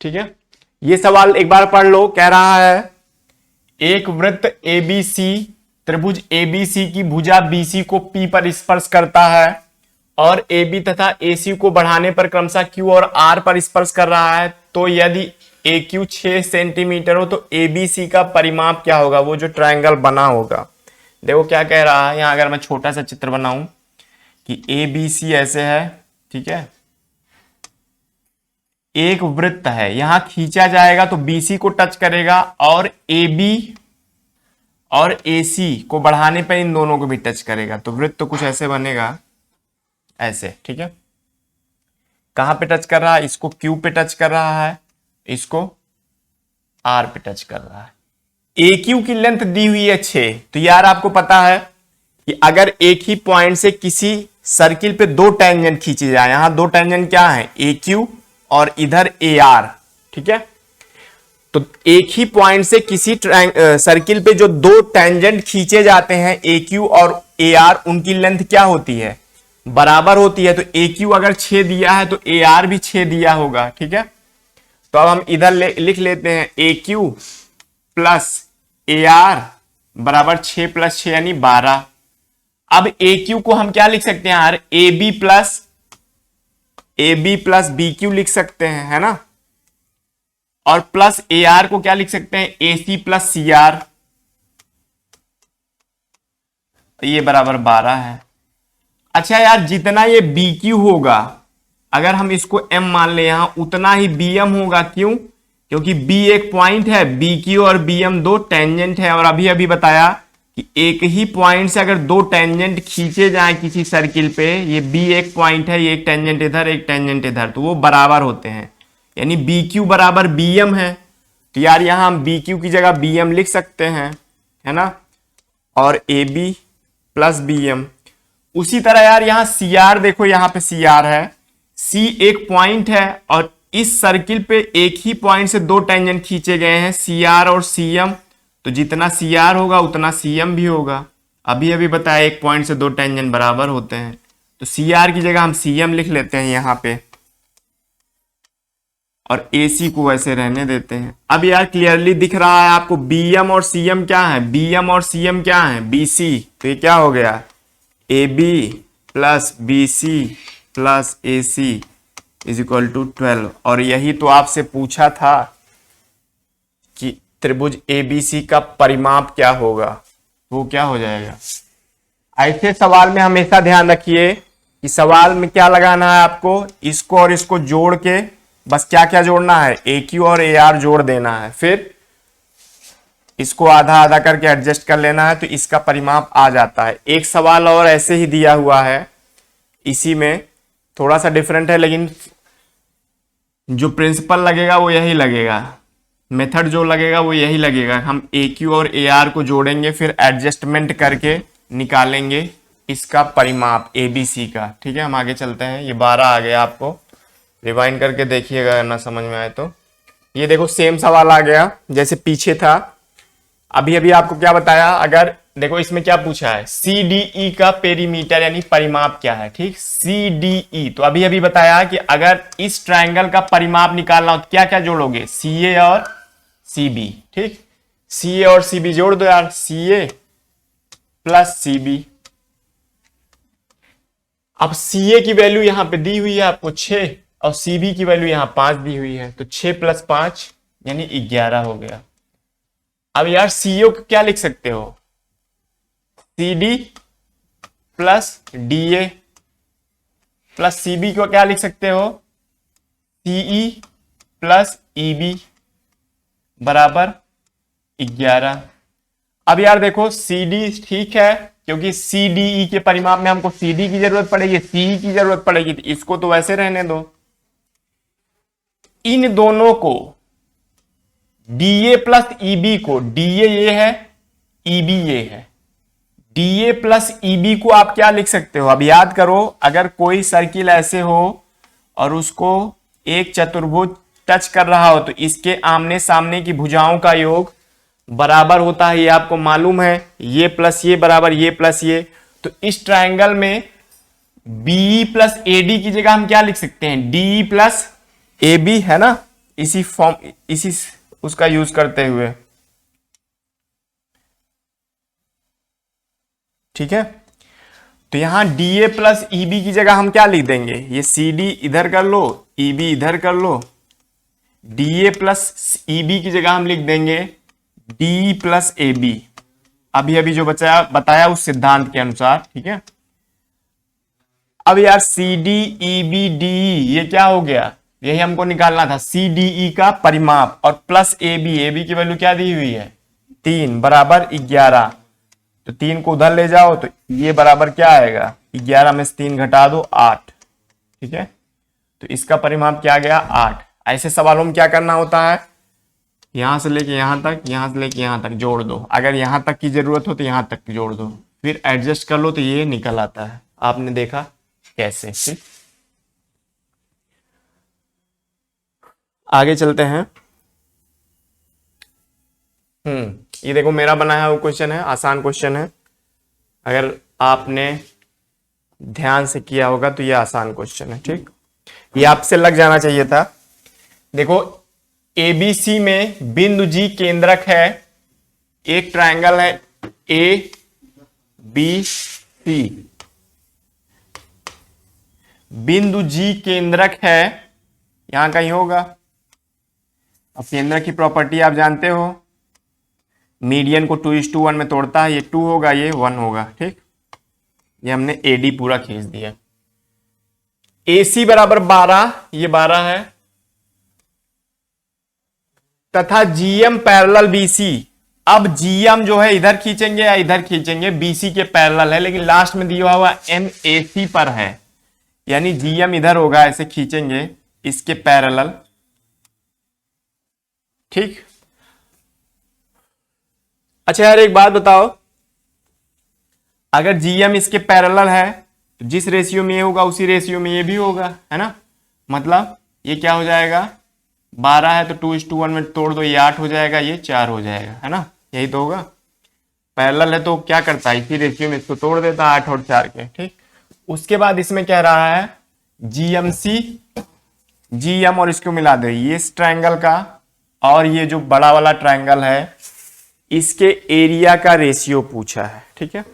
ठीक है, ये सवाल एक बार पढ़ लो। कह रहा है एक वृत्त ABC त्रिभुज ABC की भुजा BC को P पर स्पर्श करता है और AB तथा AC को बढ़ाने पर क्रमशः Q और R पर स्पर्श कर रहा है, तो यदि AQ 6 सेंटीमीटर हो तो ABC का परिमाप क्या होगा, वो जो ट्रायंगल बना होगा। देखो क्या कह रहा है, यहां अगर मैं छोटा सा चित्र बनाऊं कि ABC ऐसे है, ठीक है, एक वृत्त है, यहां खींचा जाएगा तो BC को टच करेगा और AB और AC को बढ़ाने पर इन दोनों को भी टच करेगा, तो वृत्त तो कुछ ऐसे बनेगा, ऐसे, ठीक है। कहां पे टच कर रहा है, इसको Q पे टच कर रहा है, इसको R पे टच कर रहा है। AQ की लेंथ दी हुई है 6, तो यार आपको पता है कि अगर एक ही पॉइंट से किसी सर्किल पे दो टेंजेंट खींचे जाए, यहां दो टेंजेंट क्या है, AQ और इधर AR, ठीक है, तो एक ही पॉइंट से किसी सर्किल पे जो दो टेंजेंट खींचे जाते हैं AQ और AR, उनकी लेंथ क्या होती है, बराबर होती है। तो AQ अगर 6 दिया है तो AR भी 6 दिया होगा, ठीक है। तो अब हम इधर लिख लेते हैं AQ प्लस AR बराबर 6 प्लस 6 यानी 12। अब AQ को हम क्या लिख सकते हैं यार, AB प्लस BQ लिख सकते हैं, है ना, और प्लस AR को क्या लिख सकते हैं, AC प्लस CR, ये बराबर 12 है। अच्छा यार, जितना ये BQ होगा अगर हम इसको M मान ले यहां, उतना ही BM होगा, क्यों, क्योंकि B एक पॉइंट है, BQ और BM दो टेंजेंट है, और अभी अभी बताया कि एक ही पॉइंट से अगर दो टेंजेंट खींचे जाए किसी सर्किल पे, ये B एक पॉइंट है, ये एक टेंजेंट इधर एक टेंजेंट इधर, तो वो बराबर होते हैं, यानी BQ बराबर BM है। तो यार यहां हम BQ की जगह BM लिख सकते हैं, है ना, और AB प्लस BM। उसी तरह यार यहां CR देखो, यहां पे CR है, C एक पॉइंट है और इस सर्किल पे एक ही पॉइंट से दो टेंजेंट खींचे गए हैं, CR और CM, तो जितना CR होगा उतना CM भी होगा। अभी अभी बताया एक पॉइंट से दो टेंजेंट बराबर होते हैं, तो CR की जगह हम CM लिख लेते हैं यहां पे, और AC को वैसे रहने देते हैं। अब यार क्लियरली दिख रहा है आपको BM और CM क्या है, BM और CM क्या है, BC, तो ये क्या हो गया, AB plus BC plus AC is equal to 12। और यही तो आपसे पूछा था कि त्रिभुज ABC का परिमाप क्या होगा, वो क्या हो जाएगा। ऐसे सवाल में हमेशा ध्यान रखिए कि सवाल में क्या लगाना है आपको, इसको और इसको जोड़ के बस क्या क्या जोड़ना है, AQ और AR जोड़ देना है, फिर इसको आधा आधा करके एडजस्ट कर लेना है, तो इसका परिमाप आ जाता है। एक सवाल और ऐसे ही दिया हुआ है, इसी में थोड़ा सा डिफरेंट है, लेकिन जो प्रिंसिपल लगेगा वो यही लगेगा, मेथड जो लगेगा वो यही लगेगा। हम AQ और AR को जोड़ेंगे, फिर एडजस्टमेंट करके निकालेंगे इसका परिमाप ABC का, ठीक है। हम आगे चलते हैं, ये 12 आ गया, आपको रिवाइंड करके देखिएगा ना समझ में आए तो। ये देखो सेम सवाल आ गया जैसे पीछे था। अभी अभी आपको क्या बताया, अगर देखो इसमें क्या पूछा है, CDE का पेरीमीटर यानी परिमाप क्या है, ठीक, CDE। तो अभी अभी बताया कि अगर इस ट्रायंगल का परिमाप निकालना हो तो क्या क्या जोड़ोगे, CA और CB, ठीक, CA और CB जोड़ दो यार, CA प्लस CB। अब CA की वैल्यू यहां पे दी हुई है आपको 6 और CB की वैल्यू यहां 5 दी हुई है, तो 6 प्लस 5 यानी 11 हो गया। अब यार CO को क्या लिख सकते हो, CD plus DA plus CB को क्या लिख सकते हो, CE प्लस EB बराबर 11। अब यार देखो CD ठीक है, क्योंकि CDE के परिमाप में हमको CD की जरूरत पड़ेगी, CE की जरूरत पड़ेगी, तो इसको तो वैसे रहने दो। इन दोनों को DA प्लस EB को, DA ये है, EB ये है, DA प्लस EB को आप क्या लिख सकते हो, अब याद करो, अगर कोई सर्किल ऐसे हो और उसको एक चतुर्भुज टच कर रहा हो तो इसके आमने सामने की भुजाओं का योग बराबर होता है, ये आपको मालूम है, ये प्लस ये बराबर ये प्लस ये। तो इस ट्रायंगल में BE प्लस AD की जगह हम क्या लिख सकते हैं, DE प्लस AB, है ना, इसी फॉर्म, इसी उसका यूज करते हुए, ठीक है। तो यहां DA प्लस EB की जगह हम क्या लिख देंगे, ये CD इधर कर लो, EB इधर कर लो, DA प्लस EB की जगह हम लिख देंगे D प्लस AB, अभी अभी जो बताया उस सिद्धांत के अनुसार, ठीक है। अब यार CD EB DE ये क्या हो गया, यही हमको निकालना था, CDE का परिमाप और प्लस AB की वैल्यू क्या दी हुई है 3 बराबर 11, तो 3 को उधर ले जाओ तो ये बराबर क्या आएगा, 11 में से 3 घटा दो 8, ठीक है। तो इसका परिमाप क्या गया 8। ऐसे सवालों में क्या करना होता है, यहां से लेके यहां तक, यहां से लेके यहां तक जोड़ दो, अगर यहां तक की जरूरत हो तो यहां तक जोड़ दो, फिर एडजस्ट कर लो तो ये निकल आता है। आपने देखा कैसे, ठीक। आगे चलते हैं। ये देखो मेरा बनाया हुआ क्वेश्चन है, आसान क्वेश्चन है, अगर आपने ध्यान से किया होगा तो ये आसान क्वेश्चन है, ठीक। ये आपसे लग जाना चाहिए था। देखो ABC में बिंदु G केंद्रक है, एक ट्रायंगल है ABC, बिंदु G केंद्रक है, यहां कहीं होगा। अब केंद्रक की प्रॉपर्टी आप जानते हो, मीडियन को 2:1 में तोड़ता है, ये 2 होगा, ये 1 होगा, ठीक। ये हमने AD पूरा खींच दिया। AC बराबर 12, ये 12 है, तथा GM पैरेलल BC। अब GM जो है इधर खींचेंगे या इधर खींचेंगे, BC के पैरेलल है, लेकिन लास्ट में दिया हुआ MAC पर है, यानी GM इधर होगा, ऐसे खींचेंगे इसके पैरेलल, ठीक। अच्छा यार एक बात बताओ, अगर GM इसके पैरेलल है तो जिस रेशियो में ये होगा उसी रेशियो में ये भी होगा, है ना। मतलब ये क्या हो जाएगा, 12 है तो 2:1 में तोड़ दो, ये 8 हो जाएगा, ये 4 हो जाएगा, है ना, यही तो होगा। पैरेलल है तो क्या करता है, इसी रेशियो में इसको तोड़ देता है 8 और 4 के, ठीक। उसके बाद इसमें कह रहा है GMC, GM और इसको मिला दे, ये इस ट्रायंगल का और ये जो बड़ा वाला ट्रायंगल है इसके एरिया का रेशियो पूछा है, ठीक है।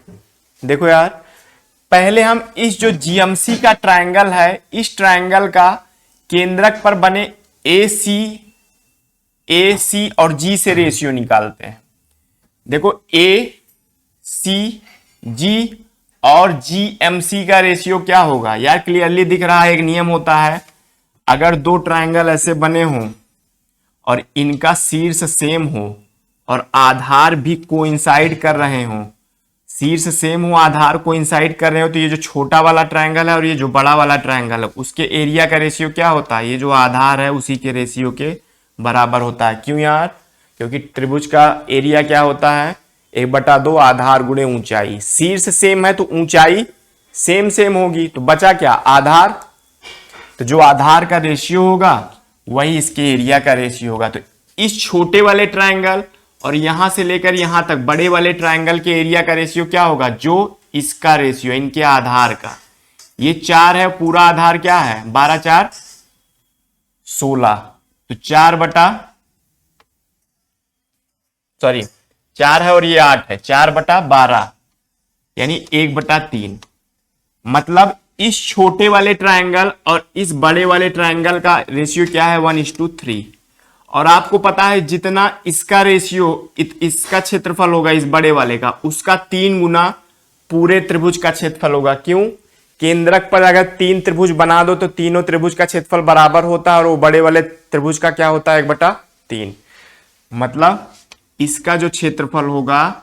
देखो यार पहले हम इस जो GMC का ट्रायंगल है, इस ट्रायंगल का केंद्रक पर बने AC और G से रेशियो निकालते हैं। देखो AC G और GMC का रेशियो क्या होगा यार, क्लियरली दिख रहा है, एक नियम होता है, अगर दो ट्रायंगल ऐसे बने हों और इनका शीर्ष सेम हो और आधार भी कोइंसाइड कर रहे हों, शीर्ष सेम हो आधार कोइंसाइड कर रहे हो, तो ये जो छोटा वाला ट्रायंगल है और ये जो बड़ा वाला ट्रायंगल है उसके एरिया का रेशियो क्या होता है, ये जो आधार है उसी के रेशियो के बराबर होता है। क्यों यार, क्योंकि त्रिभुज का एरिया क्या होता है, 1/2 आधार गुणे ऊंचाई, शीर्ष सेम है तो ऊंचाई सेम सेम होगी, तो बचा क्या आधार, तो जो आधार का रेशियो होगा वही इसके एरिया का रेशियो होगा। तो इस छोटे वाले ट्रायंगल और यहां से लेकर यहां तक बड़े वाले ट्रायंगल के एरिया का रेशियो क्या होगा, जो इसका रेशियो इनके आधार का, ये 4 है, पूरा आधार क्या है 12 4 16, तो 4 है और ये 8 है, 4/12 यानी 1/3। मतलब इस छोटे वाले ट्रायंगल और इस बड़े वाले ट्रायंगल का रेशियो क्या है 1:3। और आपको पता है जितना इसका रेशियो इसका क्षेत्रफल होगा इस बड़े वाले का, उसका 3 गुना पूरे त्रिभुज का क्षेत्रफल होगा। क्यों, केंद्रक पर अगर 3 त्रिभुज बना दो तो तीनों त्रिभुज का क्षेत्रफल बराबर होता है और वो बड़े वाले त्रिभुज का क्या होता है 1/3। मतलब इसका जो क्षेत्रफल होगा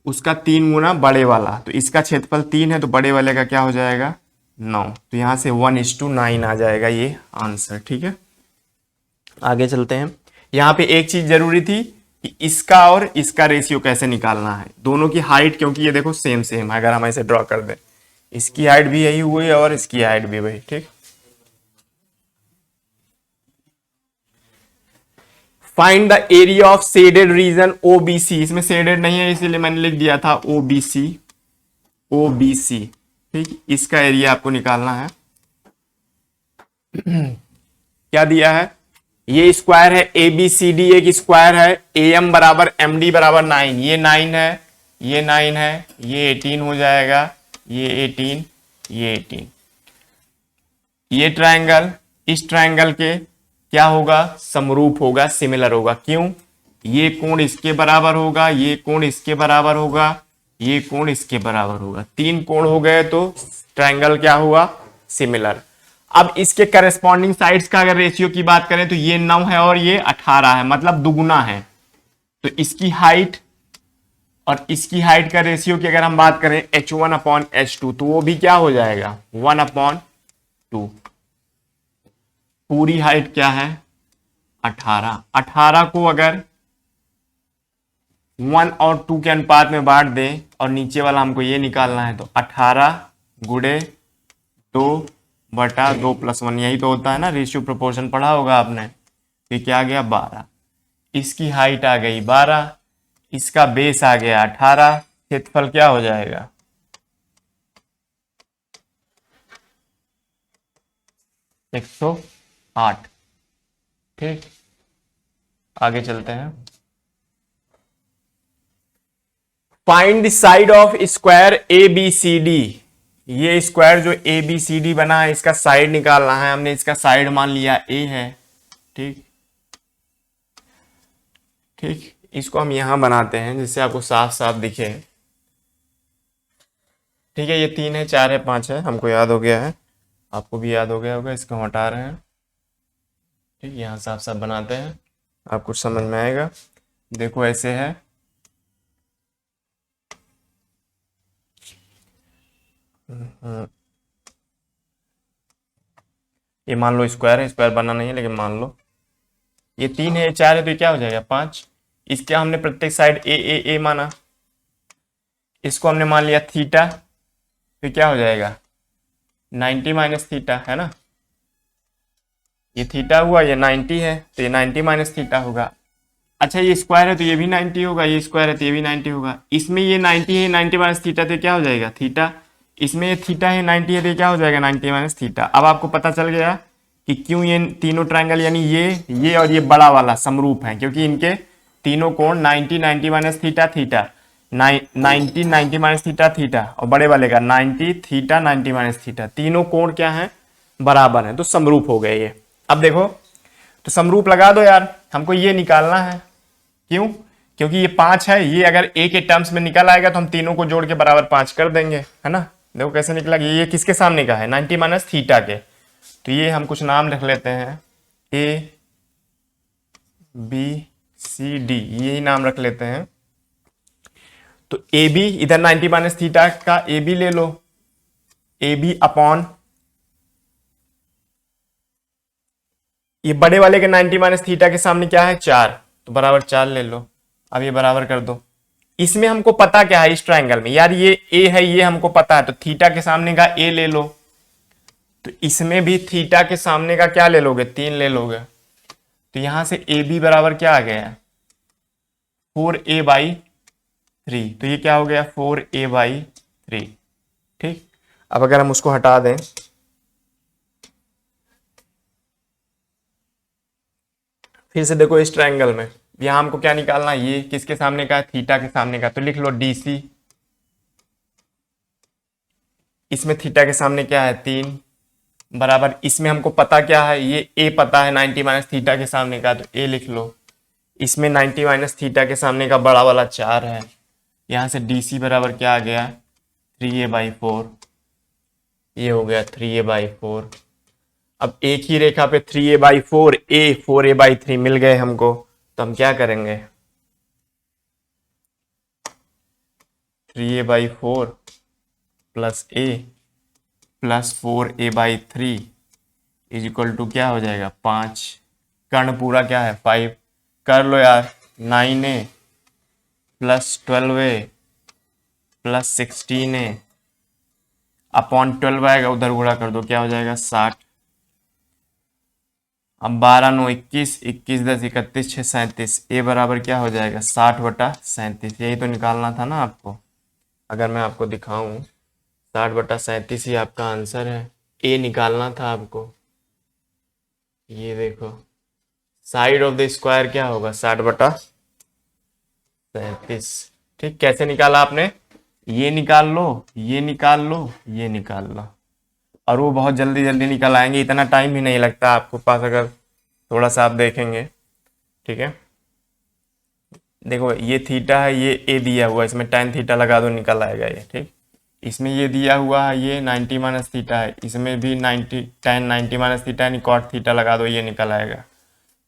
उसका 3 गुना बड़े वाला, तो इसका क्षेत्रफल 3 है तो बड़े वाले का क्या हो जाएगा 9, तो यहां से 1:9 आ जाएगा ये आंसर, ठीक है। आगे चलते हैं। यहां पे एक चीज जरूरी थी कि इसका और इसका रेशियो कैसे निकालना है, दोनों की हाइट, क्योंकि ये देखो सेम सेम है, अगर हम ऐसे ड्रॉ कर दें इसकी हाइट भी यही हुई और इसकी हाइट भी वही, ठीक। Find the area of shaded region OBC, इसमें शेडेड नहीं है इसीलिए मैंने लिख दिया था OBC, ठीक। इसका एरिया आपको निकालना है। क्या दिया है ये स्क्वायर है ए बी सी डी, एक स्क्वायर है ए एम बराबर एम डी बराबर 9, ये 9 है, ये 9 है, ये 18 हो जाएगा, ये 18, ये 18। ये ट्रायंगल इस ट्रायंगल के क्या होगा, समरूप होगा, सिमिलर होगा। क्यों, ये कोण इसके बराबर होगा, ये कोण इसके बराबर होगा, ये कोण इसके बराबर होगा, 3 कोण हो गए तो ट्रायंगल क्या हुआ, सिमिलर। अब इसके करस्पॉन्डिंग साइड्स का अगर रेशियो की बात करें तो ये 9 है और ये 18 है, मतलब दुगुना है। तो इसकी हाइट और इसकी हाइट का रेशियो की अगर हम बात करें h1/h2 तो वो भी क्या हो जाएगा 1/2। पूरी हाइट क्या है 18। 18 को अगर 1 और 2 के अनुपात में बांट दें और नीचे वाला हमको ये निकालना है, तो 18 गुणे 2/2 + 1, यही तो होता है ना, रेशियो प्रोपोर्शन पढ़ा होगा आपने। ये क्या आ गया 12, इसकी हाइट आ गई 12, इसका बेस आ गया 18, क्षेत्रफल क्या हो जाएगा 108। ठीक, आगे चलते हैं। Find the side of square A B C D. ये स्क्वायर जो ए बी सी डी बना है इसका साइड निकालना है। हमने इसका साइड मान लिया ए है। ठीक ठीक, इसको हम यहां बनाते हैं जिससे आपको साफ साफ दिखे। ठीक है, ये 3 है, 4 है, 5 है, हमको याद हो गया है, आपको भी याद हो गया होगा। इसको हटा रहे हैं। ठीक, यहाँ साफ साफ बनाते हैं, आपको समझ में आएगा। देखो ऐसे है, ये मान लो स्क्वायर है, स्क्वायर बना नहीं है लेकिन मान लो ये 3 है, ये 4 है, तो ये क्या हो जाएगा 5। इसके हमने प्रत्येक साइड ए माना, इसको हमने मान लिया थीटा, तो क्या हो जाएगा 90 - थीटा, है ना। ये थीटा हुआ, ये 90 है तो ये 90 - थीटा होगा। अच्छा, ये स्क्वायर है तो ये भी 90 होगा, ये स्क्वायर है तो ये भी 90 होगा। इसमें ये 90 है, 90 - थीटा, तो क्या हो जाएगा थीटा। इसमें ये थीटा है, 90 है, तो क्या हो जाएगा 90 - थीटा। अब आपको पता चल गया कि क्यों ये तीनों ट्रायंगल यानी ये और ये बड़ा वाला समरूप हैं, क्योंकि इनके तीनों कोण 90 - थीटा थीटा, 90 90 - थीटा थीटा, और बड़े वाले का 90 थीटा 90 - थीटा, तीनों कोण क्या है बराबर है, तो समरूप हो गए ये। अब देखो, तो समरूप लगा दो यार, हमको ये निकालना है। क्यों, क्योंकि ये 5 है, ये अगर ए के टर्म्स में निकल आएगा तो हम तीनों को जोड़ के बराबर 5 कर देंगे, है ना। देखो कैसे निकला, ये किसके सामने का है 90 - थीटा के। तो ये हम कुछ नाम लिख लेते हैं, ए बी सी डी, यही नाम रख लेते हैं। तो ए बी इधर 90 - थीटा का ए बी ले लो, ए बी अपॉन ये बड़े वाले के 90 - थीटा के सामने क्या है 4, तो बराबर 4 ले लो। अब ये बराबर कर दो। इसमें हमको पता क्या है इस ट्रायंगल में यार, ये ए है, ये हमको पता है, तो थीटा के सामने का ए ले लो। तो इसमें भी थीटा के सामने का क्या ले लोगे 3 ले लोगे। तो यहां से ए बी बराबर क्या आ गया 4a/3, तो ये क्या हो गया 4a/3। ठीक, अब अगर हम उसको हटा दें, फिर से देखो इस ट्रायंगल में यहां हमको क्या निकालना है, ये किसके सामने का है थीटा के सामने का, तो लिख लो DC। इसमें थीटा के सामने क्या है 3 बराबर, इसमें हमको पता क्या है, ये ए पता है 90 - थीटा के सामने का, तो ए लिख लो। इसमें 90 - थीटा के सामने का बड़ा वाला 4 है, यहां से DC बराबर क्या आ गया 3a/4, ये हो गया 3a/4। अब एक ही रेखा पे 3a/4 4a/3 मिल गए हमको, तो हम क्या करेंगे 3a/4 plus a plus 4a/3 is equal to क्या हो जाएगा 5। कर्ण पूरा क्या है 5, कर लो यार 9a plus 12a plus 16a upon 12 आएगा, उधर गुणा कर दो क्या हो जाएगा 60। अब 12 9 21, 21 10 31 6 37, ए बराबर क्या हो जाएगा 60/37। यही तो निकालना था ना आपको। अगर मैं आपको दिखाऊं 60/37 ही आपका आंसर है, ए निकालना था आपको। ये देखो साइड ऑफ द स्क्वायर क्या होगा, 60/37। ठीक, कैसे निकाला आपने, ये निकाल लो, ये निकाल लो, ये निकाल लो, और वो बहुत जल्दी जल्दी निकल आएंगे, इतना टाइम भी नहीं लगता आपको पास अगर थोड़ा सा आप देखेंगे। ठीक है, देखो ये थीटा है, ये ए दिया हुआ है, इसमें tan थीटा लगा दो, निकल आएगा ये। ठीक, इसमें ये दिया हुआ है, ये 90 माइनस थीटा है, इसमें भी 90 tan 90 माइनस थीटा यानी cot थीटा लगा दो, ये निकल आएगा।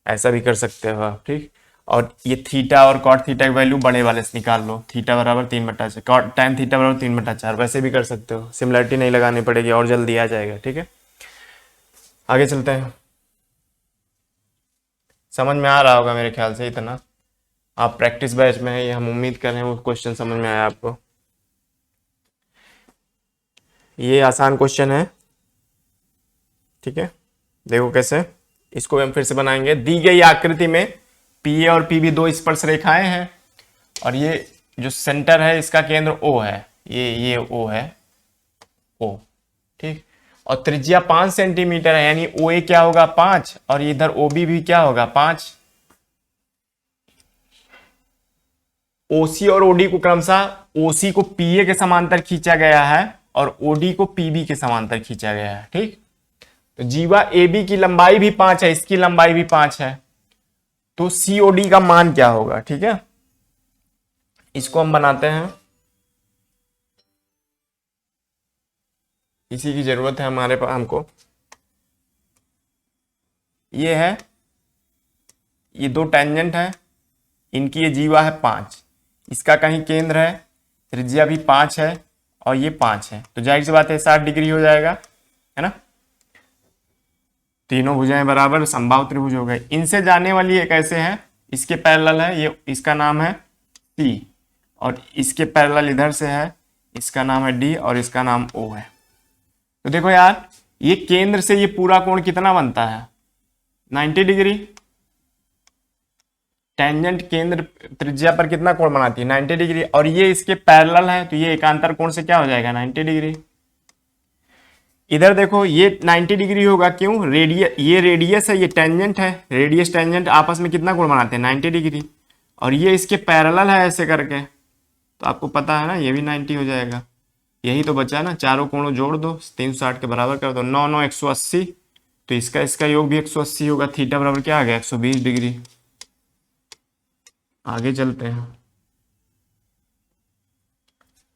ऐसा भी कर सकते हो आप। ठीक, और ये थीटा और cot थीटा की वैल्यू बड़े वाले से निकाल लो, थीटा बराबर 3/4, cot tan थीटा बराबर 3/4, वैसे भी कर सकते हो, सिमिलरिटी नहीं लगानी पड़ेगी और जल्दी आ जाएगा। ठीक है, आगे चलते हैं। समझ में आ रहा होगा मेरे ख्याल से इतना, आप प्रैक्टिस बैच में है ये, हम उम्मीद कर रहे हैं वो क्वेश्चन समझ में आया आपको। ये आसान क्वेश्चन है। ठीक है, देखो कैसे इसको हम फिर से बनाएंगे। दी गई आकृति में पी ए और पी बी दो स्पर्श रेखाएं हैं, और ये जो सेंटर है इसका केंद्र ओ है, ये ओ है, ओ। ठीक, और त्रिज्या 5 सेंटीमीटर है, यानी ओ ए क्या होगा 5, और इधर ओ बी भी क्या होगा 5। ओसी और ओडी को क्रमशः, ओसी को पीए के समांतर खींचा गया है और ओडी को पीबी के समांतर खींचा गया है। ठीक, तो जीवा ए बी की लंबाई भी 5 है, इसकी लंबाई भी 5 है, तो सीओडी का मान क्या होगा। ठीक है, इसको हम बनाते हैं, इसी की जरूरत है हमारे पास हमको। ये है, ये दो टेंजेंट है, इनकी ये जीवा है 5, इसका कहीं केंद्र है, त्रिज्या भी 5 है और ये 5 है, तो जाहिर सी बात है 60 डिग्री हो जाएगा, है ना। तीनों भुजाएं बराबर, समबाहु त्रिभुज हो गए। इनसे जाने वाली एक ऐसे है, इसके पैरेलल है, ये इसका नाम है सी, और इसके पैरेलल इधर से है, इसका नाम है डी, और इसका नाम ओ है। तो देखो यार, ये केंद्र से ये पूरा कोण कितना बनता है 90 डिग्री। टेंजेंट केंद्र त्रिज्या पर कितना कोण बनाती है 90 डिग्री, और ये इसके पैरेलल है, तो ये एकांतर कोण से क्या हो जाएगा 90 डिग्री। इधर देखो ये 90 डिग्री होगा, क्यों, ये रेडियस है, ये टेंजेंट है, रेडियस टेंजेंट आपस में कितना कोण बनाते हैं 90 डिग्री, और ये इसके पैरेलल है ऐसे करके, तो आपको पता है ना ये भी 90 हो जाएगा। यही तो बचा ना, चारों कोणों जोड़ दो, 360 के बराबर कर दो, 9 9 180, तो इसका योग भी 180 होगा। थीटा बराबर क्या आ गया 120 डिग्री। आगे चलते हैं।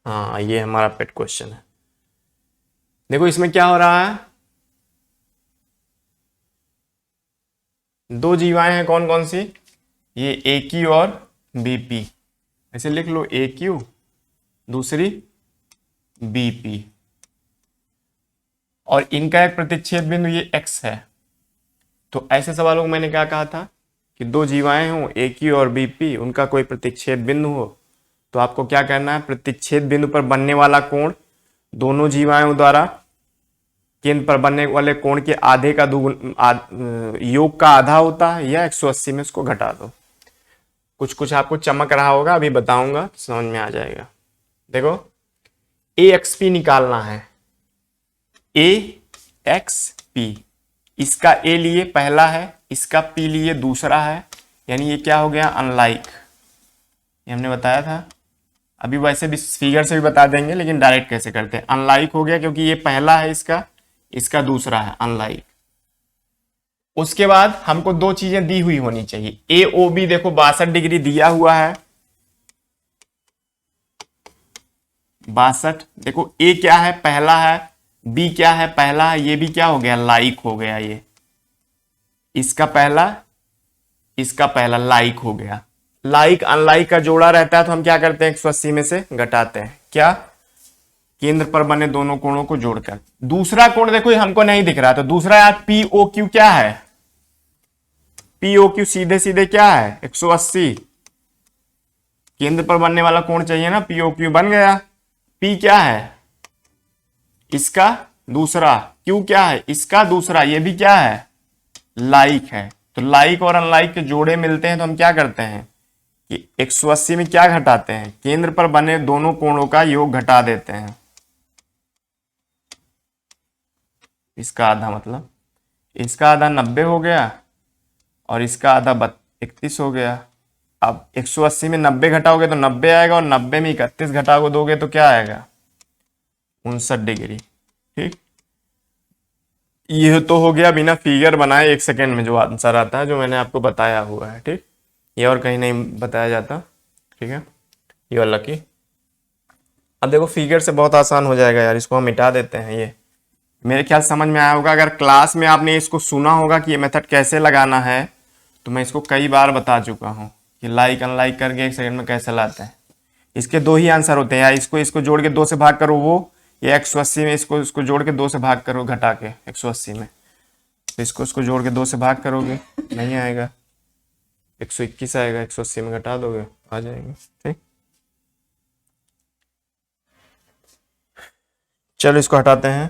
हाँ, ये हमारा पेट क्वेश्चन है। देखो इसमें क्या हो रहा है, दो जीवाएं हैं, कौन कौन सी, ये ए क्यू और बी पी, ऐसे लिख लो, ए क्यू, दूसरी बी पी, और इनका एक प्रतिच्छेद बिंदु ये एक्स है। तो ऐसे सवालों में मैंने क्या कहा था कि दो जीवाएं हों ए क्यू और बी पी, उनका कोई प्रतिच्छेद बिंदु हो, तो आपको क्या करना है, प्रतिच्छेद बिंदु पर बनने वाला कोण दोनों जीवाओं द्वारा केंद्र पर बनने वाले कोण के आधे का योग का आधा होता है, या 180 में उसको घटा दो। कुछ कुछ आपको चमक रहा होगा, अभी बताऊंगा, समझ में आ जाएगा। देखो ए एक्स पी निकालना है, ए एक्स पी, इसका ए लिए पहला है, इसका पी लिए दूसरा है, यानी ये क्या हो गया अनलाइक, ये हमने बताया था। अभी वैसे भी फिगर से भी बता देंगे, लेकिन डायरेक्ट कैसे करते हैं, अनलाइक हो गया क्योंकि ये पहला है, इसका दूसरा है, अनलाइक। उसके बाद हमको दो चीजें दी हुई होनी चाहिए, ए ओ बी देखो 62 डिग्री दिया हुआ है, 62, देखो ए क्या है पहला है, बी क्या है पहला है, ये भी क्या हो गया लाइक हो गया, ये इसका पहला लाइक हो गया। लाइक अनलाइक का जोड़ा रहता है, तो हम क्या करते हैं 180 में से घटाते हैं, क्या, केंद्र पर बने दोनों कोणों को जोड़कर। दूसरा कोण देखो हमको नहीं दिख रहा, तो दूसरा यार पी ओ क्यू क्या है, पी ओ क्यू सीधे सीधे क्या है 180, केंद्र पर बनने वाला कोण चाहिए ना, पी ओ क्यू बन गया। पी क्या है इसका दूसरा, क्यू क्या है इसका दूसरा, ये भी क्या है लाइक है। तो लाइक और अनलाइक के जोड़े मिलते हैं, तो हम क्या करते हैं कि 180 में क्या घटाते हैं, केंद्र पर बने दोनों कोणों का योग घटा देते हैं, इसका आधा, मतलब इसका आधा 90 हो गया, और इसका आधा 31 हो गया। अब 180 में 90 घटाओगे तो 90 आएगा, और 90 में 31 घटा दोगे तो क्या आएगा, 59 डिग्री। ठीक, ये तो हो गया बिना फिगर बनाए 1 सेकेंड में जो आंसर आता है, जो मैंने आपको बताया हुआ है। ठीक, ये और कहीं नहीं बताया जाता। ठीक है, ये वाला की अब देखो फिगर से बहुत आसान हो जाएगा यार, इसको हम मिटा देते हैं। ये मेरे ख्याल समझ में आया होगा। अगर क्लास में आपने इसको सुना होगा कि ये मेथड कैसे लगाना है, तो मैं इसको कई बार बता चुका हूँ कि लाइक अनलाइक करके 1 सेकंड में कैसे लाते हैं। इसके 2 ही आंसर होते हैं, या इसको जोड़ के 2 से भाग करो वो, या 180 में इसको जोड़ के 2 से भाग करो घटा के 180 में, तो इसको जोड़ के 2 से भाग करोगे नहीं आएगा, 121 आएगा, 180 में घटा दोगे आ जाएगा। ठीक, चलो इसको हटाते हैं।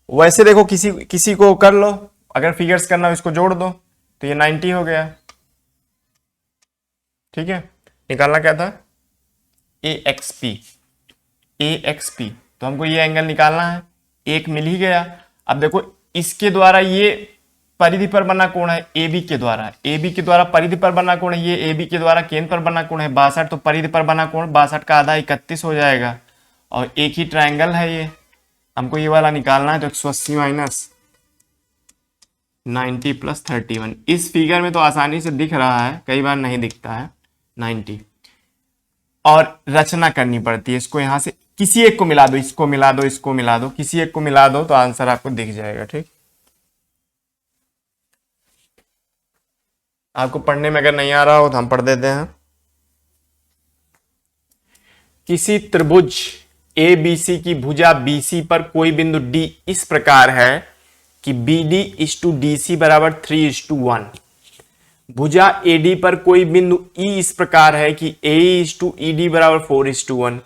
वैसे देखो किसी को कर लो, अगर फिगर्स करना हो इसको जोड़ दो तो ये 90 हो गया। ठीक है, निकालना क्या था, AXP तो हमको ये एंगल निकालना है, एक मिल ही गया। अब देखो इसके द्वारा ये परिधि पर बना कोण है AB के द्वारा परिधि पर बना कोण है, ये AB के द्वारा केंद्र पर बना कोण है 62, तो परिधि पर बना कोण 62 का आधा 31 हो जाएगा, और एक ही ट्रायंगल है ये, हमको ये वाला निकालना है। तो 180 माइनस 90 प्लस 31, इस फिगर में तो आसानी से दिख रहा है, कई बार नहीं दिखता है 90, और रचना करनी पड़ती है। इसको यहां से किसी एक को मिला दो, इसको मिला दो, इसको मिला दो, किसी एक को मिला दो तो आंसर आपको दिख जाएगा। ठीक, आपको पढ़ने में अगर नहीं आ रहा हो तो हम पढ़ देते हैं। किसी त्रिभुज ABC की भुजा BC पर कोई बिंदु D इस प्रकार है कि BD इज टू DC बराबर 3:1। भुजा AD पर कोई बिंदु E इस प्रकार है कि AE इज टू ED बराबर 4:1।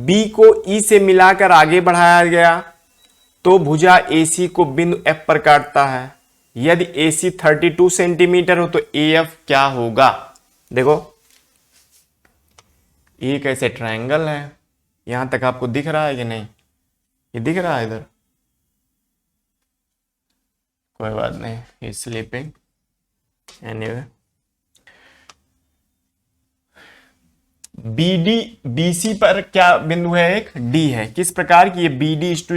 B को E से मिलाकर आगे बढ़ाया गया तो भुजा AC को बिंदु F पर काटता है। यदि AC 32 सेंटीमीटर हो तो AF क्या होगा। देखो ये कैसे ट्रायंगल है, यहां तक आपको दिख रहा है कि नहीं, ये दिख रहा है इधर, कोई बात नहीं, स्लीपिंग एनीवे। BD BC पर क्या बिंदु है, एक D है, किस प्रकार की, ये BD इज टू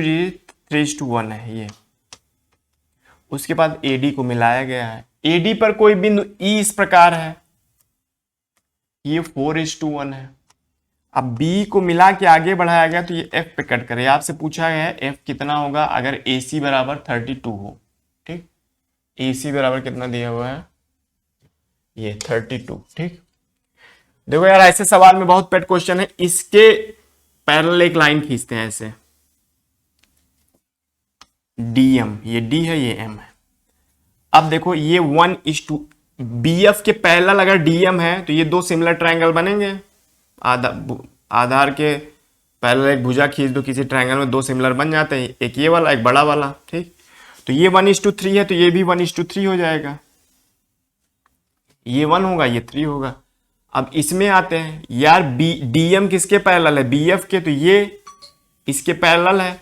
3:1 है ये। उसके बाद AD को मिलाया गया है, AD पर कोई बिंदु E इस प्रकार है, ये 4:1 है। अब B को मिला के आगे बढ़ाया गया तो ये F पे कट करे। आपसे पूछा गया है F कितना होगा अगर AC बराबर 32 हो। ठीक, AC बराबर कितना दिया हुआ है, ये 32। ठीक, देखो यार ऐसे सवाल में बहुत पेट क्वेश्चन है, इसके पैरेलल एक लाइन खींचते हैं ऐसे, DM, ये D है ये M है। अब देखो ये 1:2, BF के पैरेलल अगर DM है तो ये 2 सिमिलर ट्रायंगल बनेंगे। आधार के पैरेलल एक भुजा खींच दो किसी ट्रायंगल में, 2 सिमिलर बन जाते हैं, एक ये वाला एक बड़ा वाला। ठीक, तो ये 1:3 है तो ये भी 1:3 हो जाएगा, ये 1 होगा ये 3 होगा। अब इसमें आते हैं यार, DM किसके पैरेलल है, BF के, तो ये इसके पैरेलल है,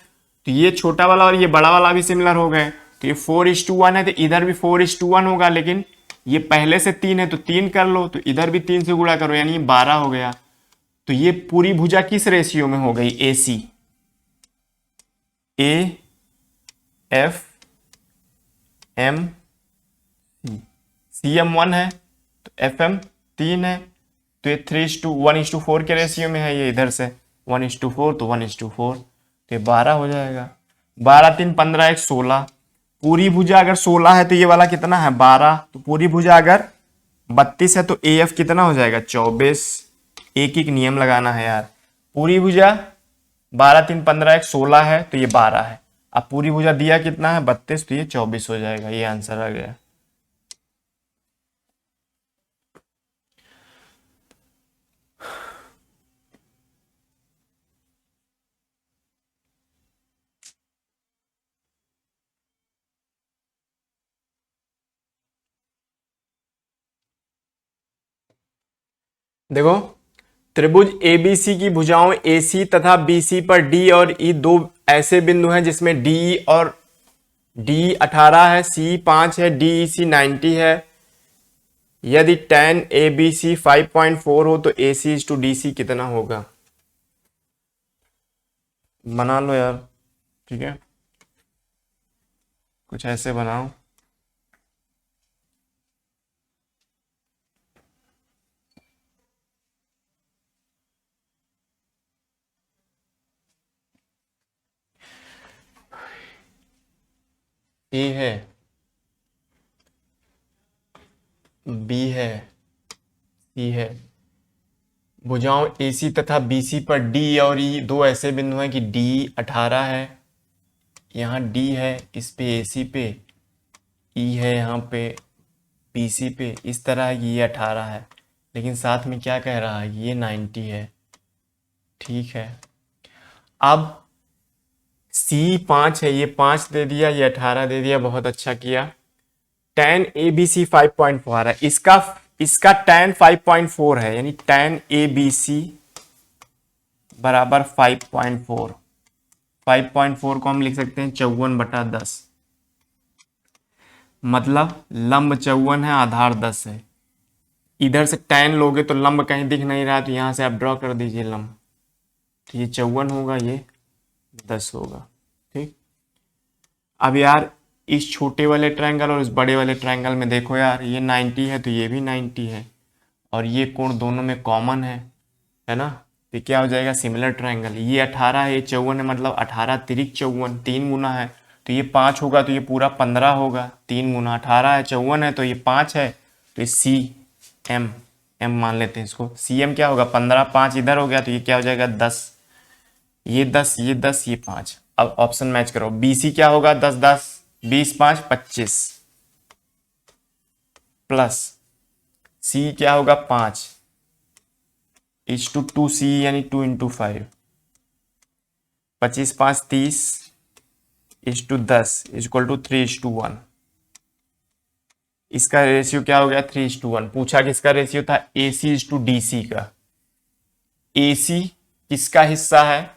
तो ये छोटा वाला और ये बड़ा वाला भी सिमिलर हो गए, तो ये 4:1 है तो इधर भी 4:1 होगा, लेकिन ये पहले से 3 है तो 3 कर लो, तो इधर भी 3 से गुणा करो, यानी ये 12 हो गया। तो ये पूरी भुजा किस रेशियो में हो गई, AC, AF M CM 1 है तो FM 3 है, तो ये 3:1:4 के रेशियो में है, ये इधर से 1:4 तो 1:4, तो ये 12 हो जाएगा। 12 3 15 1 16, पूरी भुजा अगर 16 है तो ये वाला कितना है 12, तो पूरी भुजा अगर 32 है तो AF कितना हो जाएगा 24। एक एक नियम लगाना है यार, पूरी भुजा 12 3 15 1 16 है तो ये 12 है, अब पूरी भुजा दिया कितना है 32, तो ये 24 हो जाएगा, ये आंसर आ गया। देखो त्रिभुज ABC की भुजाओं AC तथा BC पर D और E 2 ऐसे बिंदु हैं जिसमें DE और डी 18 है, सी 5 है, डी ई सी 90 है। यदि tan ए बी सी 5.4 हो तो ए सी इज टू डी सी कितना होगा? बना लो यार, ठीक है, कुछ ऐसे बनाओ। ए है, बी है, सी है। भुजाओं AC तथा BC पर D और E दो ऐसे बिंदु हैं कि D 18 है, यहाँ D है, इस पे AC पे, E है यहाँ पे BC पे, इस तरह है कि ये 18 है, लेकिन साथ में क्या कह रहा है, ये 90 है। ठीक है, अब C 5 है, ये 5 दे दिया, ये 18 दे दिया, बहुत अच्छा किया। tan ABC 5.4 है, इसका tan 5.4 है, यानी tan ABC बराबर 5.4। 5.4 को हम लिख सकते हैं 54/10, मतलब लंब 54 है, आधार 10 है। इधर से tan लोगे तो लंब कहीं दिख नहीं रहा, तो यहां से आप ड्रॉ कर दीजिए लंब, तो ये 54 होगा, ये 10 होगा। ठीक, अब यार इस छोटे वाले ट्रायंगल और इस बड़े वाले ट्रायंगल में देखो यार, ये 90 है तो ये भी 90 है, और ये कोण दोनों में कॉमन है ना, तो क्या हो जाएगा, सिमिलर ट्रायंगल। ये 18 है, ये 54 है, मतलब 18 तिरिक 54, 3 गुना है, तो ये 5 होगा, तो ये पूरा 15 होगा। 3 गुना 18 है, 54 है, तो ये 5 है, तो ये सी एम मान लेते हैं इसको। सी एम क्या होगा, 15, 5 इधर हो गया, तो ये क्या हो जाएगा, 10, ये 10, ये 10, ये 5। अब ऑप्शन मैच करो, बी सी क्या होगा, 10 10 20 5 25, प्लस सी क्या होगा, 5 इज टू 2C, यानी 2 × 5, 25 5 30 is to 10 is equal to 3:1। इसका रेशियो क्या हो गया, 3:1। पूछा किसका रेशियो था, AC इज टू DC का। AC किसका हिस्सा है,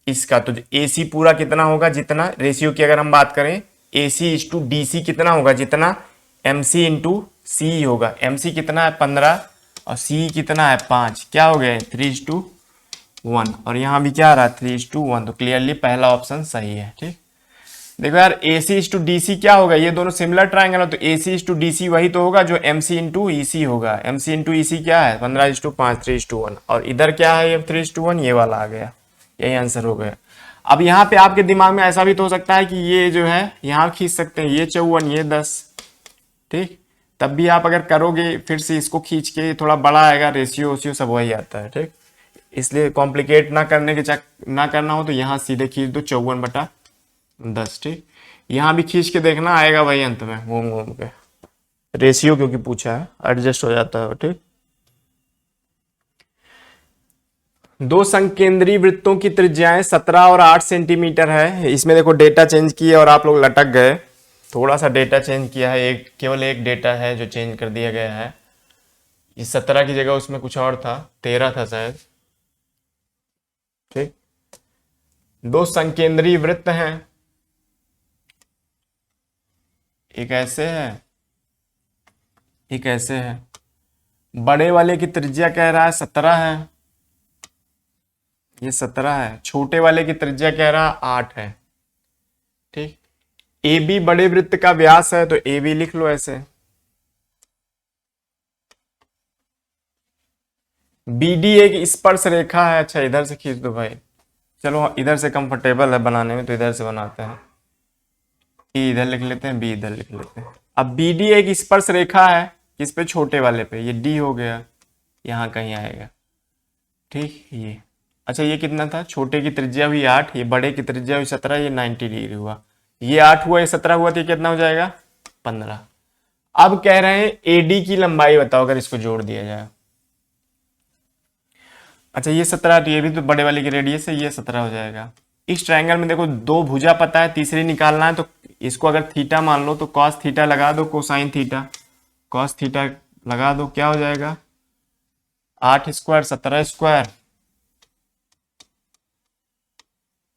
इसका, तो AC पूरा कितना होगा, जितना रेशियो की अगर हम बात करें, AC इज टू DC कितना होगा, जितना MC इंटू सी होगा। MC कितना है, 15, और C कितना है, 5, क्या हो गया, 3:1, और यहाँ भी क्या आ रहा है, 3:1, तो क्लियरली पहला ऑप्शन सही है। ठीक, देखो यार, AC इज टू DC क्या होगा, ये दोनों सिमिलर ट्राइंगल है, तो AC इज टू DC वही तो होगा जो MC इंटू EC होगा। MC इंटू EC क्या है, 15:5, 3:1, और इधर क्या है, ये 3:1, ये वाला आ गया, यही आंसर हो गया। अब यहाँ पे आपके दिमाग में ऐसा भी तो हो सकता है कि ये जो है यहाँ खींच सकते हैं, ये 54, ये 10, ठीक, तब भी आप अगर करोगे फिर से इसको खींच के, थोड़ा बड़ा आएगा, रेशियो वेशियो सब वही आता है। ठीक, इसलिए कॉम्प्लिकेट ना करने के ना करना हो तो यहाँ सीधे खींच दो 54/10। ठीक, यहाँ भी खींच के देखना, आएगा वही अंत में घूम घूम के, रेशियो क्योंकि पूछा है, एडजस्ट हो जाता है। ठीक, दो संकेंद्रीय वृत्तों की त्रिज्याएं 17 और 8 सेंटीमीटर है। इसमें देखो डेटा चेंज किया और आप लोग लटक गए, थोड़ा सा डेटा चेंज किया है, केवल एक डेटा है जो चेंज कर दिया गया है। इस 17 की जगह उसमें कुछ और था, 13 था शायद। ठीक, दो संकेंद्रीय वृत्त हैं, एक ऐसे है, एक ऐसे है। बड़े वाले की त्रिज्या कह रहा है 17 है, ये 17 है। छोटे वाले की त्रिज्या कह रहा है 8 है। ठीक, ए बी बड़े वृत्त का व्यास है, तो ए बी लिख लो ऐसे। बी डी एक स्पर्श रेखा है। अच्छा, इधर से खींच दो भाई, चलो इधर से कंफर्टेबल है बनाने में, तो इधर से बनाते हैं। ए इधर लिख लेते हैं, बी इधर लिख लेते हैं। अब बी डी एक स्पर्श रेखा है, किस पे, छोटे वाले पे, ये डी हो गया, यहाँ कहीं आएगा। ठीक, ये अच्छा, ये कितना था, छोटे की त्रिज्या हुई 8, ये बड़े की त्रिज्या हुई 17, ये 90 डिग्री हुआ, ये 8 हुआ, ये 17 हुआ, तो ये कितना हो जाएगा, 15। अब कह रहे हैं एडी की लंबाई बताओ अगर इसको जोड़ दिया जाए। अच्छा, ये 17, तो ये भी तो बड़े वाले की रेडियस है, ये 17 हो जाएगा। इस ट्रायंगल में देखो दो भुजा पता है, तीसरी निकालना है, तो इसको अगर थीटा मान लो तो कॉस थीटा लगा दो, कोसाइन थीटा, कॉस थीटा लगा दो, क्या हो जाएगा, 8² 17²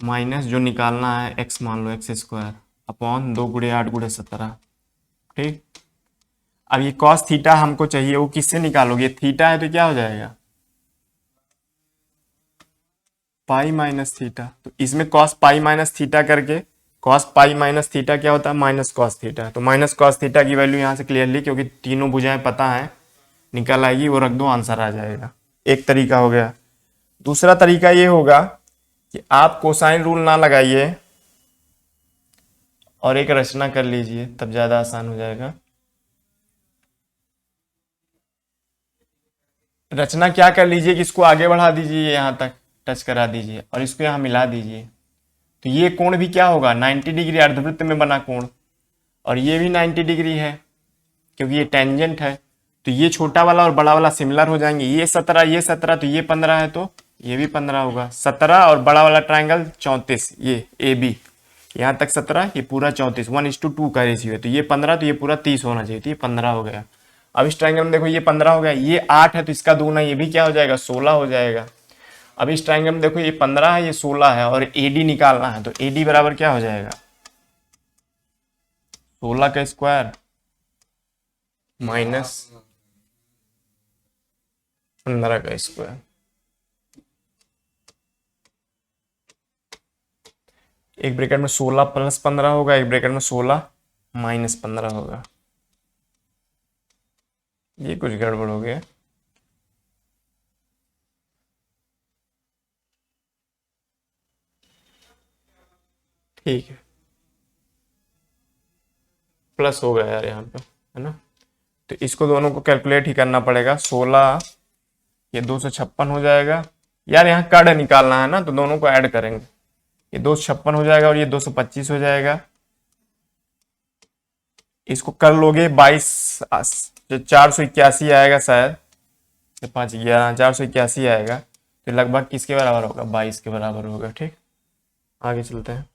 माइनस जो निकालना है x मान लो x², अपॉन 2 गुणे 8 गुणे 17। ठीक, अब ये कॉस थीटा हमको चाहिए, वो किससे निकालोगे? थीटा है तो क्या हो जाएगा? Pi minus theta. तो इसमें कॉस पाई माइनस थीटा करके, कॉस पाई माइनस थीटा क्या होता है? Minus cos theta. तो माइनस कॉस थीटा की वैल्यू यहाँ से क्लियरली, क्योंकि तीनों भुजाएं पता है, निकल आएगी, वो रख दो, आंसर आ जाएगा। एक तरीका हो गया। दूसरा तरीका ये होगा कि आप कोसाइन रूल ना लगाइए और एक रचना कर लीजिए, तब ज्यादा आसान हो जाएगा। रचना क्या कर लीजिए कि इसको आगे बढ़ा दीजिए, यहाँ तक टच करा दीजिए और इसको यहाँ मिला दीजिए। तो ये कोण भी क्या होगा? 90 डिग्री, अर्धवृत्त में बना कोण। और ये भी 90 डिग्री है क्योंकि ये टेंजेंट है। तो ये छोटा वाला और बड़ा वाला सिमिलर हो जाएंगे। ये 17, ये 17, तो ये 15 है, तो ये भी 15 होगा। 17 और बड़ा वाला ट्रायंगल 34, ये ए बी, यहाँ तक 17, ये पूरा 34, 1:2 का रेशियो है। तो ये 15, तो ये पूरा 30 होना चाहिए। तो ये 15 हो गया। अब इस ट्रायंगल में देखो, ये 15 हो गया, ये 8 है तो इसका दूना, ये भी क्या हो जाएगा? 16 हो जाएगा। अब इस ट्रायंगल में देखो, ये 15 है, ये 16 है, और एडी निकालना है। तो एडी बराबर क्या हो जाएगा? 16 का स्क्वायर माइनस 15 का स्क्वायर। एक ब्रैकेट में 16 प्लस 15 होगा, एक ब्रैकेट में 16 माइनस 15 होगा। ये कुछ गड़बड़ हो गया। ठीक है, प्लस हो गया यार यहाँ पे, है ना। तो इसको दोनों को कैलकुलेट ही करना पड़ेगा। 16, ये 256 हो जाएगा। यार यहाँ कड़ निकालना है ना, तो दोनों को ऐड करेंगे। ये 256 हो जाएगा और ये 225 हो जाएगा। इसको कर लोगे 22, 481 आएगा शायद, 5 11, 481 आएगा। तो लगभग किसके बराबर होगा? 22 के बराबर होगा। ठीक, आगे चलते हैं।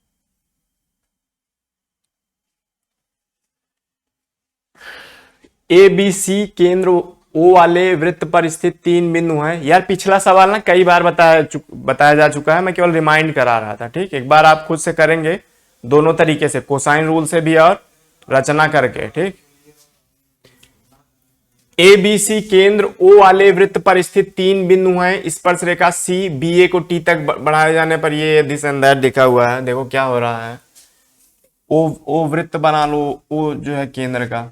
ए बी सी केंद्र ओ वाले वृत्त पर स्थित 3 बिंदु हैं। यार पिछला सवाल ना कई बार बताया जा चुका है, मैं केवल रिमाइंड करा रहा था। ठीक, एक बार आप खुद से करेंगे दोनों तरीके से, कोसाइन रूल से भी और रचना करके। ठीक, ए बी सी केंद्र ओ वाले वृत्त पर स्थित 3 बिंदु हैं। स्पर्श रेखा सी बी ए को टी तक बढ़ाए जाने पर ये दिस एंड दैट लिखा हुआ है। देखो क्या हो रहा है, ओ वृत्त बना लो, ओ जो है केंद्र का।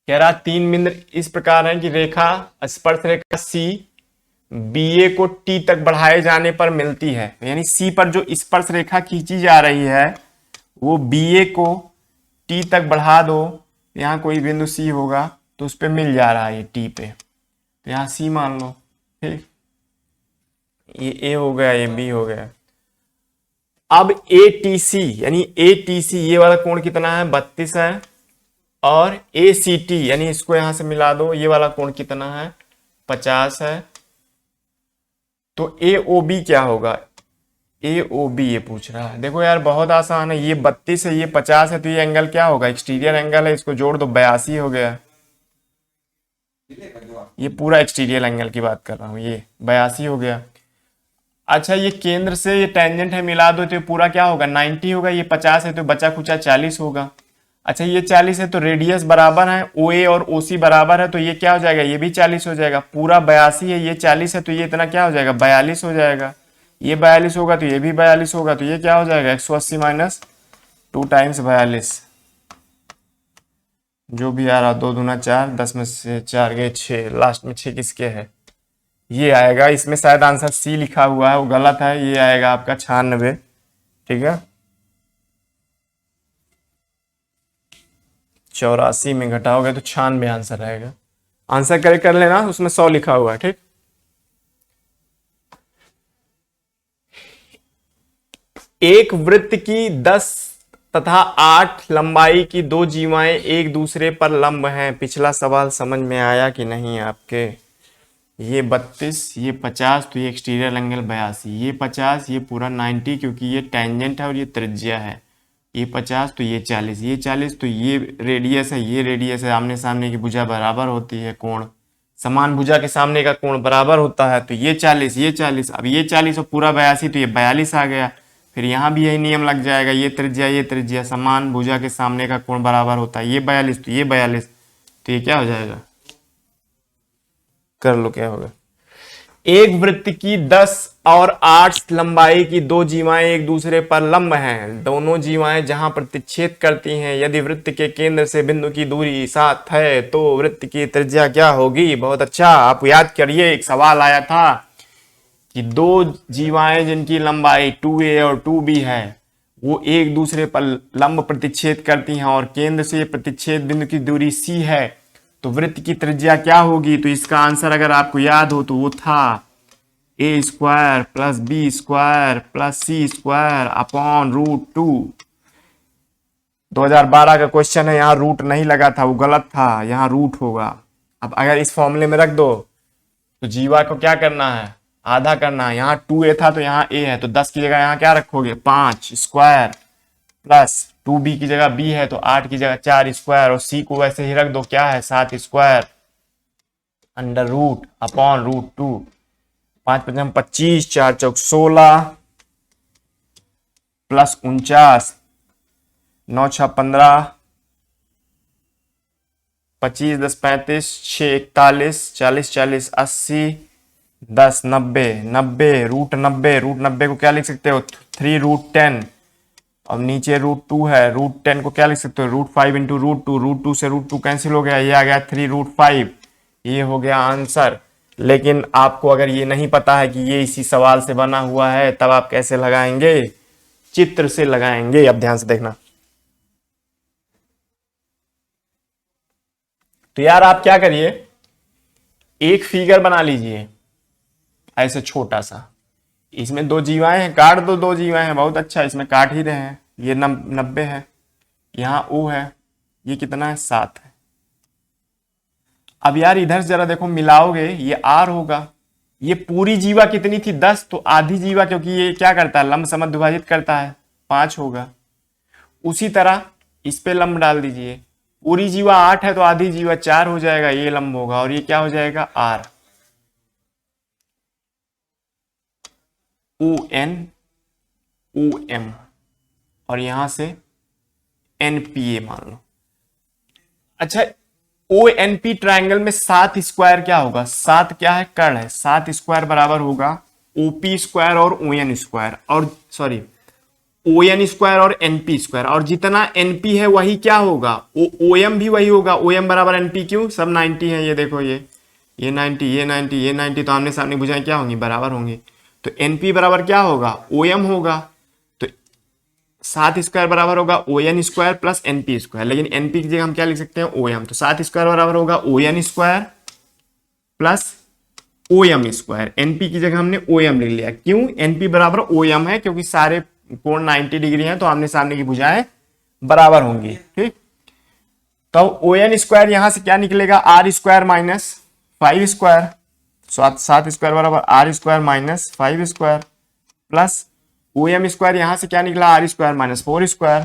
कह रहा 3 बिंदु इस प्रकार है कि रेखा स्पर्श रेखा सी बी ए को टी तक बढ़ाए जाने पर मिलती है। यानी सी पर जो स्पर्श रेखा खींची जा रही है वो बी ए को टी तक बढ़ा दो, यहाँ कोई बिंदु सी होगा तो उस पर मिल जा रहा है ये टी पे, तो यहाँ सी मान लो। ठीक, ये ए हो गया, ये बी हो गया। अब ए टी सी, यानी ए टी सी ये वाला कोण कितना है? 32 है। और ए सी टी, यानी इसको यहां से मिला दो, ये वाला कोण कितना है? 50 है। तो ए ओ बी क्या होगा? ए ओ बी ये पूछ रहा है। देखो यार बहुत आसान है, ये 32 है, ये 50 है, तो ये एंगल क्या होगा? एक्सटीरियर एंगल है, इसको जोड़ दो, 82 हो गया। ये पूरा एक्सटीरियर एंगल की बात कर रहा हूँ, ये 82 हो गया। अच्छा, ये केंद्र से ये टेंजेंट है, मिला दो तो ये पूरा क्या होगा? 90 होगा। ये 50 है तो बचा खुचा 40 होगा। अच्छा, ये 40 है तो रेडियस बराबर है, ओ ए और ओ सी बराबर है, तो ये क्या हो जाएगा? ये भी 40 हो जाएगा। पूरा 82 है, ये 40 है, तो ये इतना क्या हो जाएगा? 42 हो जाएगा। ये 42 होगा तो ये भी 42 होगा, तो ये क्या हो जाएगा? 180 माइनस 2 टाइम्स 42, जो भी आ रहा, 2 दूना 4, 10 में से 4 गए 6, लास्ट में 6 किसके है? ये आएगा। इसमें शायद आंसर सी लिखा हुआ है, वो गलत है, ये आएगा आपका 96। ठीक है, 84 में घटाओगे तो 96 आंसर आएगा। आंसर करेक्ट कर लेना, उसमें 100 लिखा हुआ है। ठीक, एक वृत्त की 10 तथा 8 लंबाई की 2 जीवाएं एक दूसरे पर लंब हैं। पिछला सवाल समझ में आया कि नहीं आपके? ये 32, ये 50, तो ये एक्सटीरियर एंगल 82, ये 50, ये पूरा 90 क्योंकि ये टेंजेंट है और ये त्रिज्या है। ये 50 तो ये 40, ये 40 तो ये रेडियस है, ये रेडियस है। आमने सामने की भुजा बराबर होती है, कोण समान भुजा के सामने का कोण बराबर होता है। तो ये 40, ये 40, अब ये 40 और पूरा 82, तो ये 42 आ गया। फिर यहाँ भी यही नियम लग जाएगा, ये त्रिज्या समान भुजा के सामने का कोण बराबर होता है, ये 42 तो ये 42, तो ये क्या हो जाएगा, कर लो क्या होगा। एक वृत्त की 10 और 8 लंबाई की दो जीवाएं एक दूसरे पर लंब हैं। दोनों जीवाएं जहां प्रतिच्छेद करती हैं, यदि वृत्त के केंद्र से बिंदु की दूरी 7 है तो वृत्त की त्रिज्या क्या होगी। बहुत अच्छा, आप याद करिए एक सवाल आया था कि दो जीवाएं जिनकी लंबाई 2a और 2b है वो एक दूसरे पर लंब प्रतिच्छेद करती हैं और केंद्र से प्रतिच्छेद बिंदु की दूरी c है, तो वृत्त की त्रिज्या क्या होगी। तो इसका आंसर अगर आपको याद हो तो वो था a square plus B square plus C square upon √2। 2012 का क्वेश्चन है, यहाँ रूट नहीं लगा था, वो गलत था, यहाँ रूट होगा। अब अगर इस फॉर्मूले में रख दो तो जीवा को क्या करना है, आधा करना है। यहाँ 2a था तो यहाँ a है, तो 10 की जगह यहाँ क्या रखोगे 5 स्क्वायर प्लस 2b की जगह b है तो 8 की जगह 4 स्क्वायर और c को वैसे ही रख दो, क्या है 7 स्क्वायर अंडर रूट अपॉन √2। 5 5 25, 4 चौक 16 प्लस 49, 9 6 15, 25 10 35, 6 41, 40 40 80, 10 90 90, √90 को क्या लिख सकते हो 3√10। अब नीचे √2 है, √10 को क्या लिख सकते हो √5 इंटू √2 से √2 कैंसिल हो गया, ये आ गया 3√5। ये हो गया आंसर। लेकिन आपको अगर ये नहीं पता है कि ये इसी सवाल से बना हुआ है तब आप कैसे लगाएंगे, चित्र से लगाएंगे। अब ध्यान से देखना। तो यार आप क्या करिए, एक फिगर बना लीजिए ऐसे छोटा सा, इसमें दो जीवाएं हैं, काट दो, दो जीवाएं हैं, बहुत अच्छा, इसमें काट ही रहे हैं। ये 90 है, यहाँ O है, ये कितना है 7 है। अब यार इधर जरा देखो मिलाओगे, ये R होगा। ये पूरी जीवा कितनी थी 10, तो आधी जीवा, क्योंकि ये क्या करता है लंब समद्विभाजित विभाजित करता है, 5 होगा। उसी तरह इस पे लंब डाल दीजिए, पूरी जीवा 8 है तो आधी जीवा 4 हो जाएगा, ये लंब होगा और ये क्या हो जाएगा R। ON OM और यहां से NPA मान लो। अच्छा ONP ट्रायंगल में 7 स्क्वायर क्या होगा, 7 क्या है कर्ण है, 7 स्क्वायर बराबर होगा OP स्क्वायर और ON स्क्वायर और सॉरी ON स्क्वायर और NP स्क्वायर, और जितना NP है वही क्या होगा OM भी वही होगा। OM बराबर NP, क्यों सब 90 है, ये देखो ये 90 ये 90 ये 90, तो आमने सामने भुजाएं क्या होंगी बराबर होंगी, तो NP बराबर क्या होगा OM होगा। तो 7 स्क्वायर बराबर होगा ON square plus NP square, लेकिन NP की जगह हम क्या लिख सकते हैं OM, तो 7 स्क्वायर बराबर होगा ON square plus OM square. NP की जगह हमने OM लिख लिया, क्यों NP बराबर OM है, क्योंकि सारे कोण 90 डिग्री हैं तो आमने सामने की भुजाएं बराबर होंगी। ठीक, तो ON स्क्वायर यहां से क्या निकलेगा R square minus 5 square, 7 square बराबर R square minus 5 square plus OM square यहां से क्या निकला R स्क्वायर माइनस 4 स्क्वायर।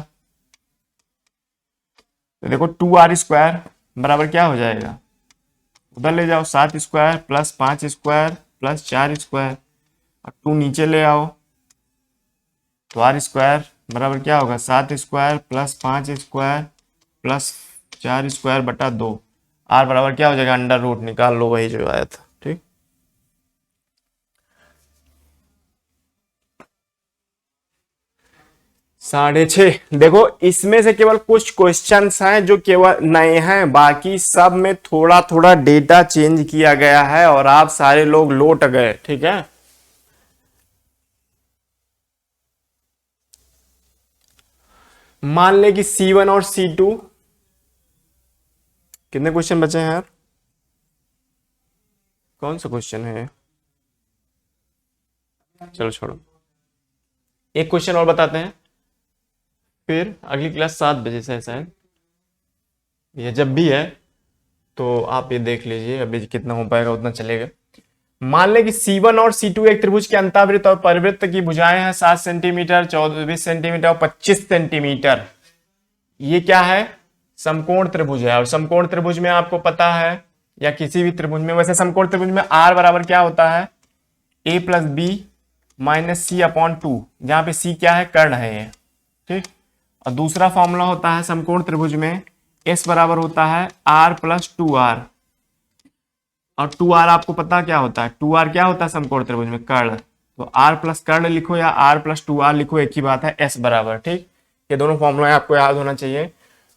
तो देखो 2R स्क्वायर बराबर क्या हो जाएगा, उधर ले जाओ 7 square plus 5 square plus 4 square और 2 नीचे ले आओ, तो R स्क्वायर बराबर क्या होगा 7 square plus 5 square plus 4 square बटा 2। R बराबर क्या हो जाएगा अंडर रूट, निकाल लो वही जो आया था। ठीक, साढ़े छः। देखो इसमें से केवल कुछ क्वेश्चंस हैं जो केवल नए हैं, बाकी सब में थोड़ा थोड़ा डेटा चेंज किया गया है और आप सारे लोग लौट गए। ठीक है, मान ले कि C1 और C2, कितने क्वेश्चन बचे हैं यार, कौन सा क्वेश्चन है, चलो छोड़ो, एक क्वेश्चन और बताते हैं, फिर अगली क्लास 7 बजे से शायद, ये जब भी है तो आप ये देख लीजिए, अभी कितना हो पाएगा उतना चलेगा। मान ले कि C1 और C2 एक त्रिभुज के अंतःवृत्त और परिवृत्त की भुजाएं हैं 7 सेंटीमीटर, 24 सेंटीमीटर और 25 सेंटीमीटर। ये क्या है समकोण त्रिभुज है, और समकोण त्रिभुज में आपको पता है, या किसी भी त्रिभुज में, वैसे समकोण त्रिभुज में R बराबर क्या होता है A plus B minus C upon two, जहां पे सी क्या है, कर्ण है ये, ठीक। और दूसरा फॉर्मूला होता है समकोण त्रिभुज में एस बराबर होता है आर प्लस टू आर, और टू आर आपको पता क्या होता है, टू आर क्या होता है समकोण त्रिभुज में, कर्ण। तो आर प्लस कर्ण लिखो या आर प्लस टू आर लिखो, एक ही बात है, एस बराबर, ठीक। ये दोनों फॉर्मूला आपको याद होना चाहिए।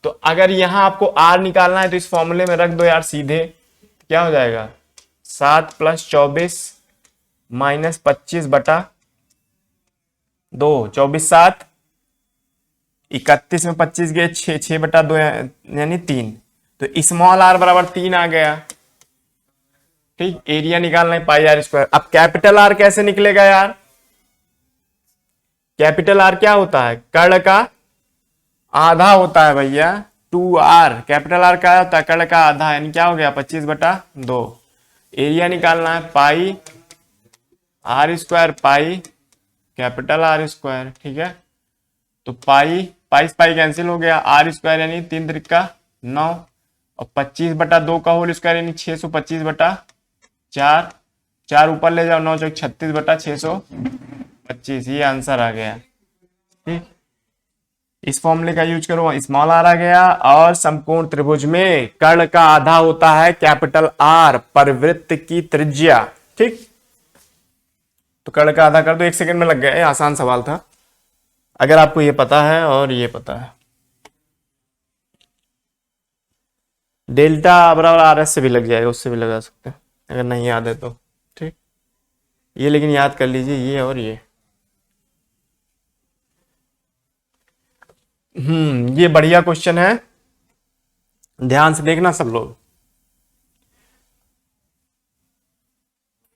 तो अगर यहां आपको आर निकालना है तो इस फॉर्मूले में रख दो यार सीधे, क्या हो जाएगा 7 प्लस 24 माइनस 25 बटा 2, 24 7 31 में 25 गए 6, 6 बटा 2 यानी 3। तो स्मॉल आर बराबर 3 आ गया, ठीक। एरिया निकालना है पाई आर स्क्वायर। अब कैपिटल आर कैसे निकलेगा यार, कैपिटल आर क्या होता है, कर्ण का आधा होता है भैया, 2r। कैपिटल आर क्या होता है, कर्ण का आधा, यानी क्या हो गया 25 बटा 2। एरिया निकालना है pi R square pi capital R square, ठीक है। तो पाई पाई पाई कैंसिल हो गया, आर स्क्वायर यानी 3 त्रिका 9, और 25 बटा 2 का होल स्क्वायर यानी 625 बटा 4, 4 ऊपर ले जाओ, 9 चौक 36 बटा 625, ये आंसर आ गया, ठीक। इस फॉर्मूले का यूज करो, स्मॉल आर आ गया। और समकोण त्रिभुज में कर्ण का आधा होता है कैपिटल आर, परिवृत्त की त्रिज्या, ठीक। तो कर्ण का आधा कर दो, 1 सेकंड में लग गया, आसान सवाल था अगर आपको ये पता है और ये पता है। डेल्टा बराबर आर एस से भी लग जाएगा, उससे भी लगा सकते हैं अगर नहीं याद है तो, ठीक। ये लेकिन याद कर लीजिए, ये और ये। ये बढ़िया क्वेश्चन है, ध्यान से देखना सब लोग।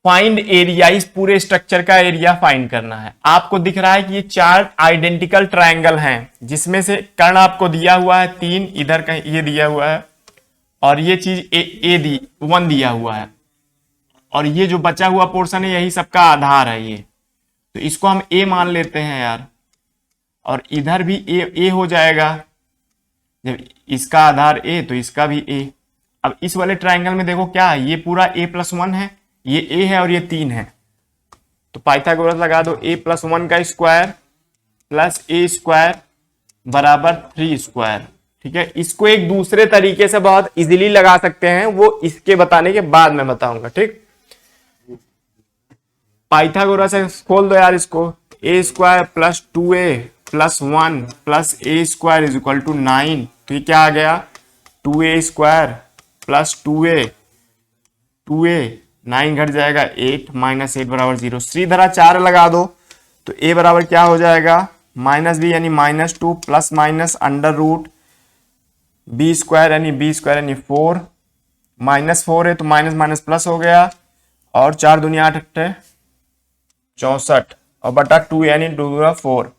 फाइंड एरिया, इस पूरे स्ट्रक्चर का एरिया फाइंड करना है। आपको दिख रहा है कि ये 4 आइडेंटिकल ट्रायंगल हैं, जिसमें से कर्ण आपको दिया हुआ है 3, इधर कहीं ये दिया हुआ है, और ये चीज ए 1 दिया हुआ है, और ये जो बचा हुआ पोर्शन है यही सबका आधार है ये। तो इसको हम ए मान लेते हैं यार, और इधर भी ए हो जाएगा, जब इसका आधार ए तो इसका भी ए। अब इस वाले ट्रायंगल में देखो क्या है, ये पूरा ए प्लस 1 है, ये ए है और ये 3 है। तो पाइथागोरस लगा दो, ए प्लस 1 का स्क्वायर प्लस ए स्क्वायर बराबर 3 स्क्वायर, ठीक है। इसको एक दूसरे तरीके से बहुत इजीली लगा सकते हैं, वो इसके बताने के बाद मैं बताऊंगा, ठीक। पाइथागोरस से खोल दो यार इसको, a square plus 2a plus 1 plus a square is equal to 9। तो ये क्या आ गया 2a स्क्वायर प्लस 2a 9 घट जाएगा 8 माइनस 8 बराबर 0। श्रीधरा 4 लगा दो, तो a बराबर क्या हो जाएगा माइनस बी यानी -2 plus minus under root B square यानी 4, -4 है तो माइनस माइनस प्लस हो गया, और 4 दूनी 8 64, और बटा 2 यानी 2 4,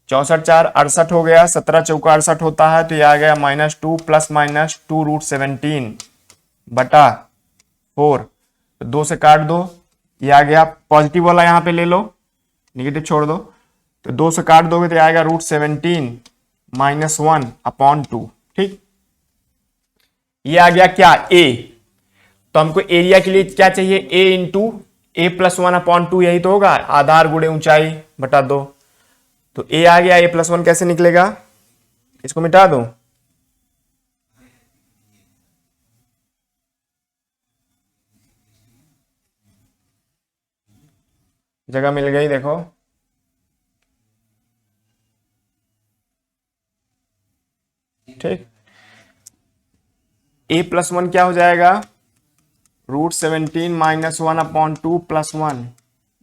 64 4 68 हो गया, 17 चौका 68 होता है, तो ये आ गया -2 प्लस -2 रूट 17 बटा 4। तो 2 से काट दो, ये आ गया, पॉजिटिव वाला यहाँ पे ले लो, निगेटिव छोड़ दो, तो 2 से काट दोगे तो आएगा रूट 17 -1 अपॉन 2, ठीक। ये आ गया क्या a। तो हमको एरिया के लिए क्या चाहिए, a into A plus 1 upon 2, यही तो होगा, आधार गुणे ऊंचाई बटा 2। तो a आ गया, a प्लस 1 कैसे निकलेगा, इसको मिटा दो, जगह मिल गई, देखो ठीक। a प्लस 1 क्या हो जाएगा रूट 17 -1 अपॉन 2 प्लस 1,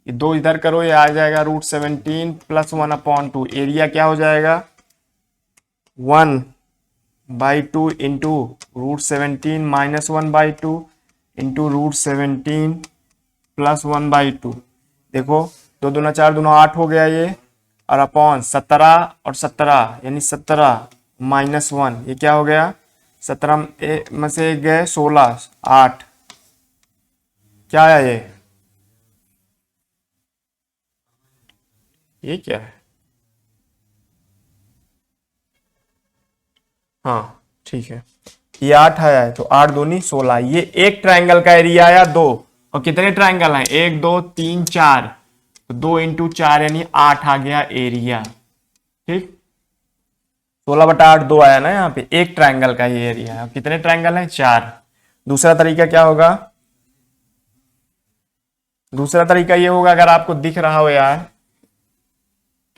ये 2 इधर करो, ये आ जाएगा रूट 17 प्लस 1 अपॉन 2। एरिया क्या हो जाएगा 1/2 into root 17 -1/2 into root 17 plus 1/2। देखो 2 दूना 4 दूना 8 हो गया ये, और अपॉन 17 और 17 यानी 17 -1, ये क्या हो गया 17 में से गए 16 8, क्या आया ये क्या है, हाँ ठीक है, ये 8 आया है, तो 8 दूनी 16। ये एक ट्रायंगल का एरिया आया 2, और कितने ट्रायंगल हैं 1 2 3 4, तो 2 इंटू 4 यानी 8 आ गया एरिया। ठीक, 16/8 2 आया ना यहाँ पे। एक ट्रायंगल का ये एरिया है। कितने ट्रायंगल हैं? 4। दूसरा तरीका क्या होगा? दूसरा तरीका ये होगा, अगर आपको दिख रहा हो यार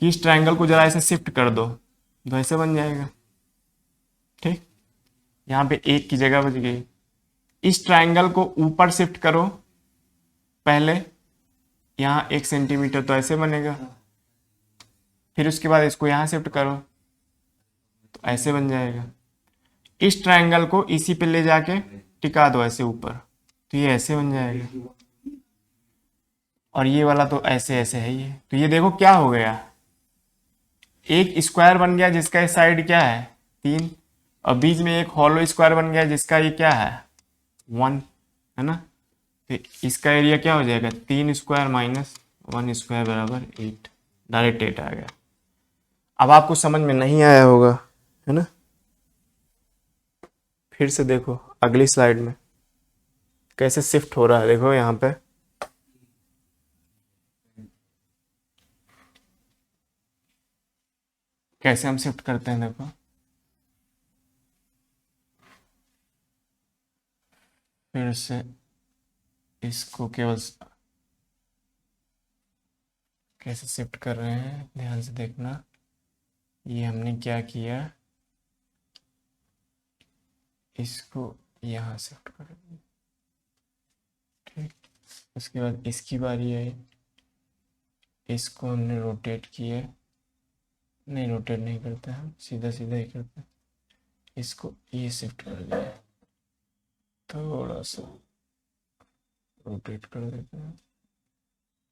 कि इस ट्रायंगल को जरा ऐसे शिफ्ट कर दो तो ऐसे बन जाएगा। ठीक, यहाँ पे एक की जगह बच गई। इस ट्रायंगल को ऊपर शिफ्ट करो पहले, यहाँ 1 सेंटीमीटर तो ऐसे बनेगा। फिर उसके बाद इसको यहाँ शिफ्ट करो तो ऐसे बन जाएगा। इस ट्रायंगल को इसी पे ले जाके टिका दो ऐसे ऊपर तो ये ऐसे बन जाएगा। और ये वाला तो ऐसे ऐसे है ये। तो ये देखो क्या हो गया, एक स्क्वायर बन गया जिसका साइड क्या है 3, और बीच में एक हॉलो स्क्वायर बन गया जिसका ये क्या है 1, है ना। तो इसका एरिया क्या हो जाएगा 3 स्क्वायर माइनस 1 स्क्वायर बराबर 8। डायरेक्ट 8 आ गया। अब आपको समझ में नहीं आया होगा, है ना। फिर से देखो अगली स्लाइड में कैसे शिफ्ट हो रहा है। देखो यहाँ पे कैसे हम शिफ्ट करते हैं। देखो फिर से इसको केवल कैसे शिफ्ट कर रहे हैं ध्यान से देखना। ये हमने क्या किया, इसको यहाँ शिफ्ट कर दिया। ठीक, उसके बाद इसकी बारी आई, इसको हमने रोटेट किया। नहीं, रोटेट नहीं करते हम, सीधा सीधा ही करते हैं। इसको ये शिफ्ट कर दिया, थोड़ा सा रोटेट कर देते हैं,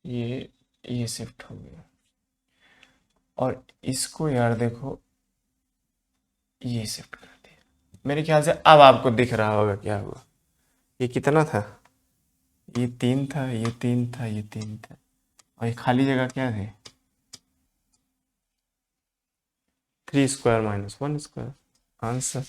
ये शिफ्ट हो गया। और इसको यार देखो ये शिफ्ट कर दिया। मेरे ख्याल से अब आपको दिख रहा होगा क्या हुआ। ये कितना था, ये 3 था, ये 3 था, ये 3 था, और ये खाली जगह क्या थी 3 स्क्वायर माइनस 1 स्क्वायर। आंसर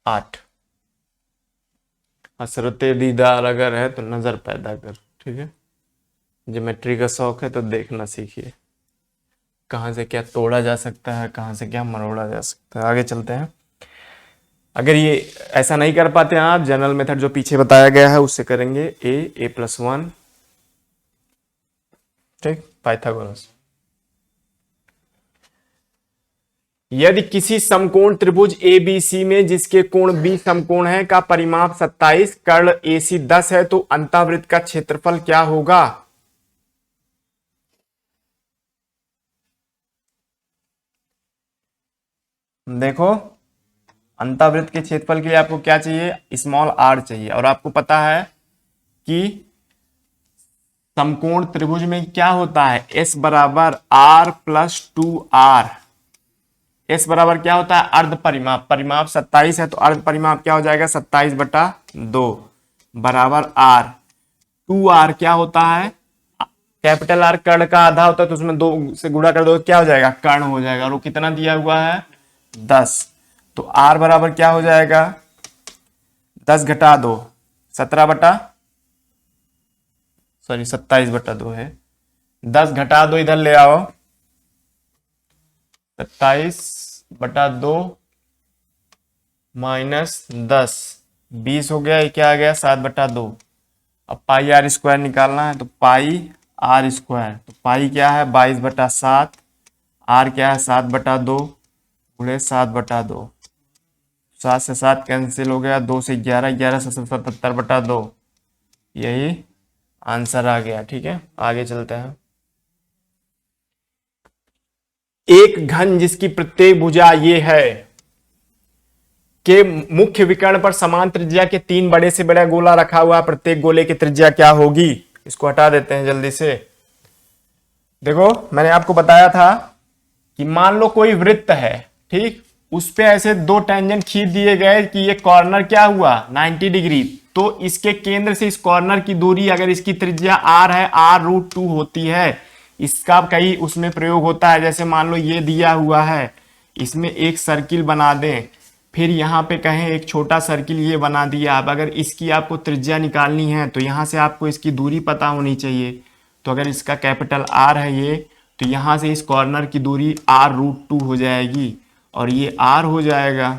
आठ। हसरते दीदार अगर है तो नजर पैदा कर। ठीक है, ज्योमेट्री का शौक है तो देखना सीखिए, कहाँ से क्या तोड़ा जा सकता है, कहाँ से क्या मरोड़ा जा सकता है। आगे चलते हैं। अगर ये ऐसा नहीं कर पाते हैं आप, जनरल मेथड जो पीछे बताया गया है उससे करेंगे। a+1। ठीक, पाइथागोरस। यदि किसी समकोण त्रिभुज ABC में जिसके कोण B समकोण है का परिमाप 27, कर्ण AC 10 है, तो अंतःवृत्त का क्षेत्रफल क्या होगा? देखो, अंतःवृत्त के क्षेत्रफल के लिए आपको क्या चाहिए, स्मॉल r चाहिए। और आपको पता है कि समकोण त्रिभुज में क्या होता है, S बराबर R+2R। S बराबर क्या होता है, अर्ध परिमाप। परिमाप 27 है तो अर्ध परिमाप क्या हो जाएगा 27/2 बराबर R। 2R क्या होता है, कैपिटल R कर्ण का आधा होता है तो उसमें 2 से गुणा कर दो क्या हो जाएगा, कर्ण हो जाएगा। और वो कितना दिया हुआ है 10। तो R बराबर क्या हो जाएगा 10 घटा 2 27/2 है। 10 घटा 2 इधर ले आओ, 27/2 माइनस 10 20 हो गया। ये क्या आ गया 7/2। अब पाई आर स्क्वायर निकालना है तो पाई आर स्क्वायर, तो पाई क्या है 22/7, आर क्या है 7/2 गुणे 7/2। 7 से 7 कैंसिल हो गया, 2 से 11, 11 से 77/2। यही आंसर आ गया। ठीक है, आगे चलते हैं। एक घन जिसकी प्रत्येक भुजा ये है के मुख्य विकर्ण पर समान त्रिज्या के 3 बड़े से बड़ा गोला रखा हुआ, प्रत्येक गोले की त्रिज्या क्या होगी? इसको हटा देते हैं जल्दी से। देखो मैंने आपको बताया था कि मान लो कोई वृत्त है, ठीक, उस पे ऐसे 2 टेंजेंट खींच दिए गए कि ये कॉर्नर क्या हुआ 90 डिग्री। तो इसके केंद्र से इस कॉर्नर की दूरी, अगर इसकी त्रिज्या r है, r√2 होती है। इसका कई उसमें प्रयोग होता है, जैसे मान लो ये दिया हुआ है, इसमें एक सर्किल बना दें फिर यहाँ पे कहें एक छोटा सर्किल ये बना दिया। अब अगर इसकी आपको त्रिज्या निकालनी है तो यहाँ से आपको इसकी दूरी पता होनी चाहिए। तो अगर इसका कैपिटल आर है ये, तो यहाँ से इस कॉर्नर की दूरी r√2 हो जाएगी और ये r हो जाएगा।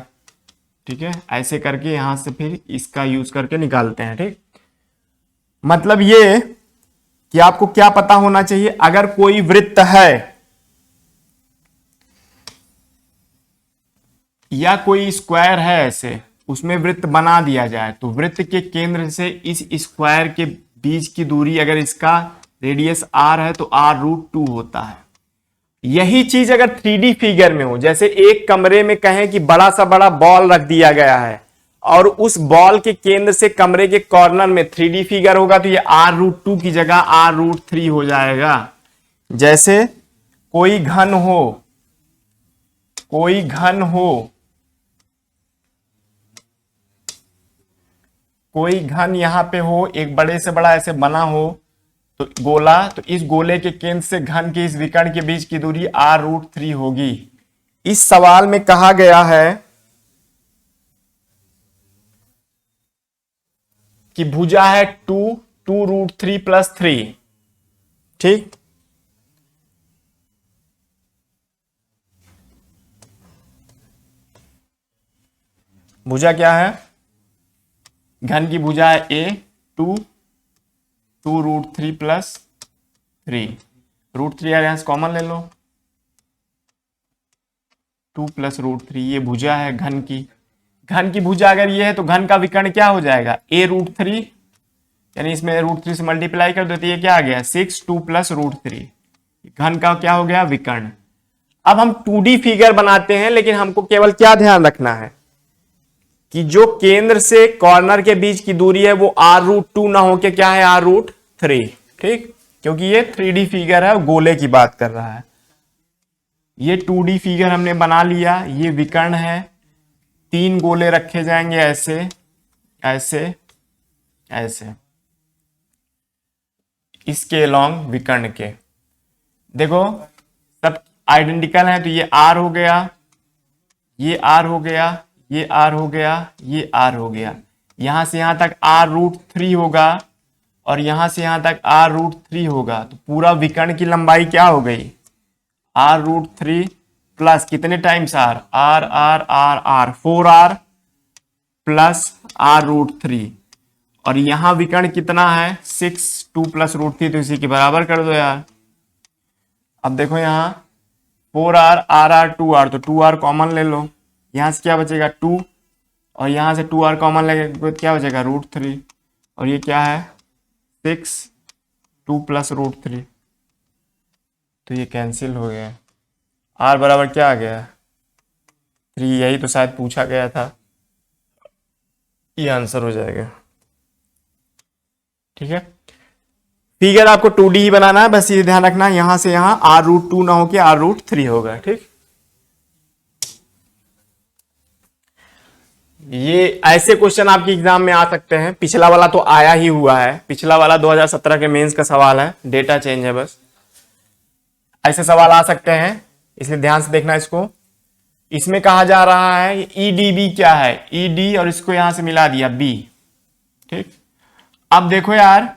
ठीक है, ऐसे करके यहाँ से फिर इसका यूज करके निकालते हैं। ठीक, मतलब ये कि आपको क्या पता होना चाहिए, अगर कोई वृत्त है या कोई स्क्वायर है ऐसे, उसमें वृत्त बना दिया जाए तो वृत्त के केंद्र से इस स्क्वायर के बीच की दूरी, अगर इसका रेडियस r है तो r√2 होता है। यही चीज अगर 3D फिगर में हो, जैसे एक कमरे में कहें कि बड़ा सा बड़ा बॉल रख दिया गया है और उस बॉल के केंद्र से कमरे के कॉर्नर में 3D फिगर होगा, तो ये r√2 की जगह r√3 हो जाएगा। जैसे कोई घन हो, कोई घन हो, कोई घन यहां पे हो, एक बड़े से बड़ा ऐसे बना हो तो गोला, तो इस गोले के केंद्र से घन के इस विकर्ण के बीच की दूरी r√3 होगी। इस सवाल में कहा गया है कि भुजा है 2√3 + 3। ठीक, भुजा क्या है, घन की भुजा है a, 2√3 + 3, √3 यार यहां से कॉमन ले लो, 2 + √3, ये भुजा है घन की। घन की भुजा अगर ये है तो घन का विकर्ण क्या हो जाएगा, a√3, यानी इसमें √3 से मल्टीप्लाई कर दो तो ये क्या आ गया 6, 2 + √3, घन का क्या हो गया विकर्ण। अब हम 2D फिगर बनाते हैं, लेकिन हमको केवल क्या ध्यान रखना है कि जो केंद्र से कॉर्नर के बीच की दूरी है वो r√2 ना हो के क्या है r√3। ठीक, क्योंकि ये 3D फिगर है, गोले की बात कर रहा है। ये 2D फिगर हमने बना लिया, ये विकर्ण है, 3 गोले रखे जाएंगे ऐसे ऐसे ऐसे, इसके अलोंग विकर्ण के। देखो सब आइडेंटिकल है, तो ये r हो गया, ये r हो गया, ये r हो गया, ये r हो गया। यहां से यहां तक r√3 होगा और यहां से यहां तक r√3 होगा, तो पूरा विकर्ण की लंबाई क्या हो गई r√3 प्लस कितने times r, r r r r, 4r plus r√3, और यहां विकर्ण कितना है 6, 2 + √3, तो इसी के बराबर कर दो यार। अब देखो यहाँ 4r r r 2r, तो 2r कॉमन ले लो, यहां से क्या बचेगा 2, और यहां से 2r कॉमन लेंगे तो क्या बचेगा √3, और ये क्या है 6, 2 + √3, तो ये कैंसिल हो गया। r बराबर क्या आ गया 3, यही तो शायद पूछा गया था, ये आंसर हो जाएगा। ठीक है, फिगर आपको 2D ही बनाना है, बस ये ध्यान रखना यहां से यहां r√2 ना हो के r√3 होगा। ठीक, ये ऐसे क्वेश्चन आपके एग्जाम में आ सकते हैं। पिछला वाला तो आया ही हुआ है, पिछला वाला 2017 के मेंस का सवाल है, डेटा चेंज है बस। ऐसे सवाल आ सकते हैं, इसलिए ध्यान से देखना इसको। इसमें कहा जा रहा है EDB क्या है, ED और इसको यहां से मिला दिया B। ठीक, अब देखो यार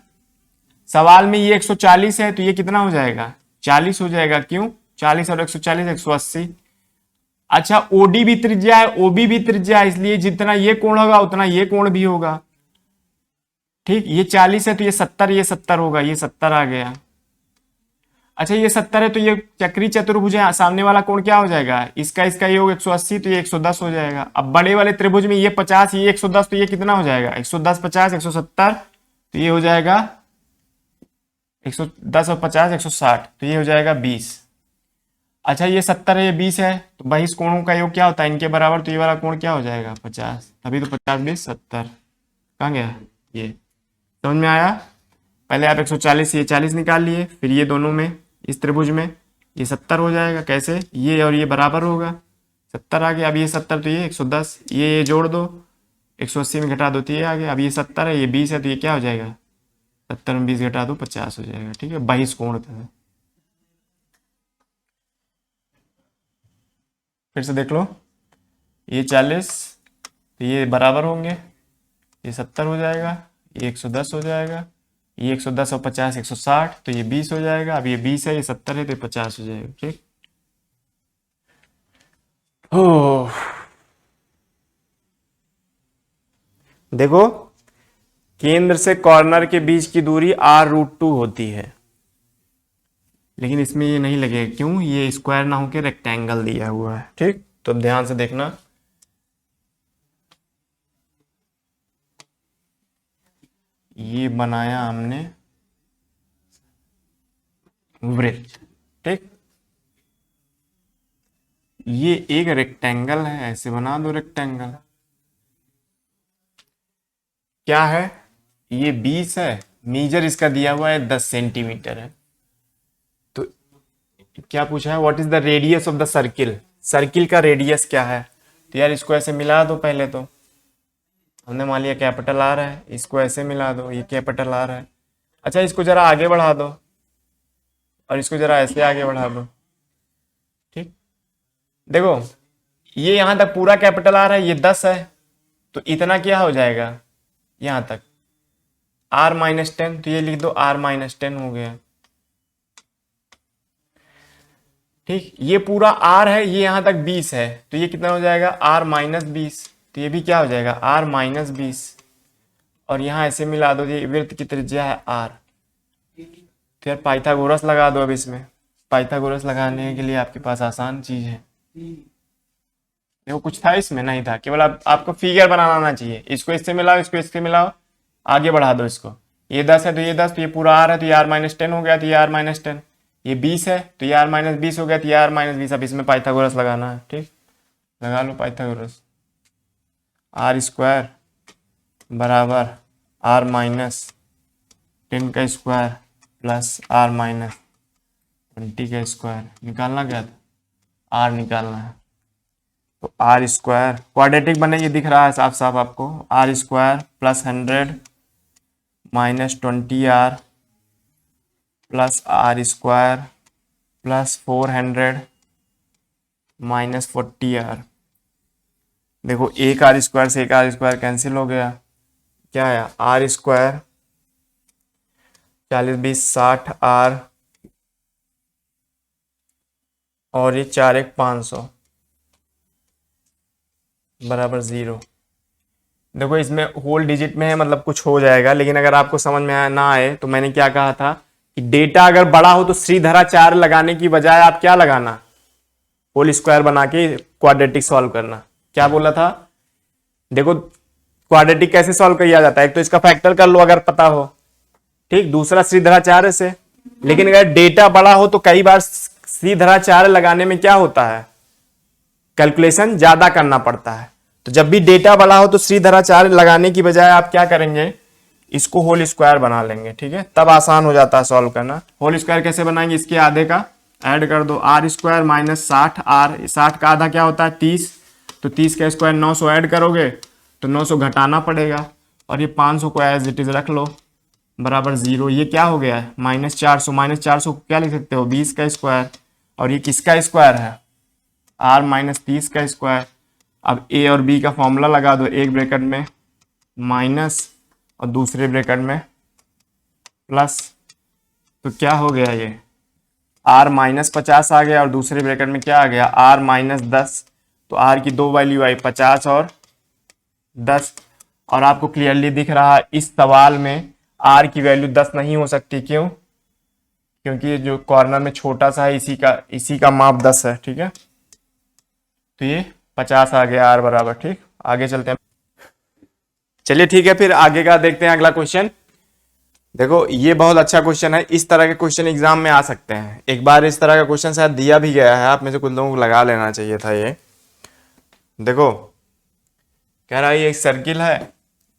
सवाल में ये 140 है, तो ये कितना हो जाएगा 40 हो जाएगा। क्यों 40 और 140 180। अच्छा OD भी त्रिज्या है, OB भी त्रिज्या है, इसलिए जितना ये कोण होगा उतना ये कोण भी होगा। ठीक, ये 40 है तो ये 70 होगा, ये 70 आ गया। अच्छा ये 70 है तो ये चक्री चतुर्भुज है, सामने वाला कोण क्या हो जाएगा इसका ये होगा 180, तो ये 110 हो जाएगा। अब बड़े वाले त्रिभुज में ये 50, ये 110, तो ये कितना हो जाएगा 110 50 170, तो ये हो जाएगा 110 और 50 160, तो ये हो जाएगा 20। अच्छा ये 70 है, ये 20 है, तो बहिष कोणों का योग क्या होता है इनके बराबर, तो ये वाला कोण क्या हो जाएगा 50, तभी तो 50 20 70 कहाँ गया। ये समझ में आया। पहले आप 140 ये 40 निकाल लिए, फिर ये दोनों में इस त्रिभुज में ये 70 हो जाएगा। कैसे, ये और ये बराबर होगा, 70 आ गया। अब ये 70 तो ये 110, ये जोड़ दो 180 में घटा दो तो ये आ गया। अब ये 70 है, ये 20 है, तो ये क्या हो जाएगा 70 में 20 घटा दो 50 हो जाएगा। ठीक है, बहिष कोण था। फिर से देख लो, ये 40 तो ये बराबर होंगे, ये 70 हो जाएगा, ये 110 हो जाएगा, ये 110 और 50 160, तो ये 20 हो जाएगा। अब ये 20 है, ये 70 है, तो ये 50 हो जाएगा। ठीक, हो देखो, केंद्र से कॉर्नर के बीच की दूरी r√2 होती है, लेकिन इसमें ये नहीं लगेगा, क्यों? ये स्क्वायर ना होके रेक्टेंगल दिया हुआ है। ठीक, तो अब ध्यान से देखना, ये बनाया हमने वृत्त। ठीक, ये एक रेक्टेंगल है, ऐसे बना दो रेक्टेंगल। क्या है? ये 20 है, मीजर इसका दिया हुआ है 10 सेंटीमीटर है। तो क्या पूछा है? What is the radius of the circle? Circle का रेडियस क्या है? तो यार इसको ऐसे मिला दो। पहले तो हमने मान लिया कैपिटल आर है, इसको ऐसे मिला दो, ये कैपिटल आर है। अच्छा, इसको जरा आगे बढ़ा दो और इसको जरा ऐसे आगे बढ़ा दो। ठीक, देखो ये यहां तक पूरा कैपिटल आर है, ये 10 है, तो इतना क्या हो जाएगा यहां तक? r-10, तो ये लिख दो r-10 हो गया। ठीक, ये पूरा r है, ये यहां तक 20 है, तो ये कितना हो जाएगा? r-20। तो ये भी क्या हो जाएगा? r-20। और यहां ऐसे मिला दो, ये वृत्त की त्रिज्या है r। तो यार पाइथागोरस लगा दो। अब इसमें पाइथागोरस लगाने के लिए आपके पास आसान चीज है। देखो कुछ था इसमें? नहीं था, केवल आपको फिगर बनाना आना चाहिए। इसको इससे मिलाओ, इसको इससे मिलाओ, आगे बढ़ा दो इसको। ये 10 है तो ये 10, तो ये पूरा r है, तो ये r-10 हो गया, तो ये r-10। ये 20 है तो ये r-20 हो गया, तो ये r-20। अब इसमें पाइथागोरस लगाना है। ठीक, लगा लो पाइथागोरस। r² बराबर r-10 का स्क्वायर प्लस r-20 का स्क्वायर। निकालना क्या था? r निकालना है। तो r² क्वाड्रेटिक बने, ये दिख रहा है साफ साफ आपको। r² plus 100 minus 20r plus r² plus 400 minus 40r। देखो एक r² से एक r² कैंसिल हो गया। क्या आया? r² 40 20 60r और ये 4 1 500 बराबर 0। देखो इसमें होल डिजिट में है, मतलब कुछ हो जाएगा, लेकिन अगर आपको समझ में ना आए तो मैंने क्या कहा था कि डेटा अगर बड़ा हो तो श्रीधराचार्य लगाने की बजाय आप क्या लगाना? होल स्क्वायर बना के क्वाड्रेटिक सॉल्व करना। क्या बोला था? देखो क्वाड्रेटिक कैसे सॉल्व किया जाता है? एक तो इसका फैक्टर कर लो अगर पता हो, ठीक, दूसरा श्रीधराचार्य से। लेकिन अगर डेटा बड़ा हो तो कई बार श्रीधराचार्य लगाने में क्या होता है? कैलकुलेशन ज्यादा करना पड़ता है। तो जब भी डेटा बड़ा हो तो श्रीधराचार्य लगाने की बजाय आप क्या करेंगे? इसको होल स्क्वायर बना लेंगे। ठीक है, तब आसान हो जाता है सॉल्व करना। होल स्क्वायर कैसे बनाएंगे? इसके आधे का ऐड कर दो, r² माइनस 60r। 60 का आधा क्या होता है? 30। तो 30 का स्क्वायर 900 ऐड करोगे तो 900 घटाना पड़ेगा, और ये 500 को एज इट इज रख लो बराबर 0। ये क्या हो गया है? -400। -400 को क्या लिख सकते हो? 20 का स्क्वायर। और ये किसका स्क्वायर है? r-30 का स्क्वायर। अब a और b का फॉर्मूला लगा दो, एक ब्रैकेट में माइनस और दूसरे ब्रैकेट में प्लस। तो क्या हो गया? ये r-50 आ गया, और दूसरे ब्रैकेट में क्या आ गया? r-10। तो r की दो वैल्यू आई, 50 और 10। और आपको क्लियरली दिख रहा है इस सवाल में r की वैल्यू 10 नहीं हो सकती। क्यों? क्योंकि ये जो कॉर्नर में छोटा सा है इसी का माप 10 है। ठीक है, तो ये 50 आ गया r बराबर। ठीक, आगे चलते हैं। चलिए ठीक है, फिर आगे का देखते हैं अगला क्वेश्चन। देखो ये बहुत अच्छा क्वेश्चन है। इस तरह के क्वेश्चन एग्जाम में आ सकते हैं। एक बार इस तरह का क्वेश्चन शायद दिया भी गया है, आप में से कुछ लोगों को लगा लेना चाहिए था ये। देखो कह रहा है ये एक सर्किल है,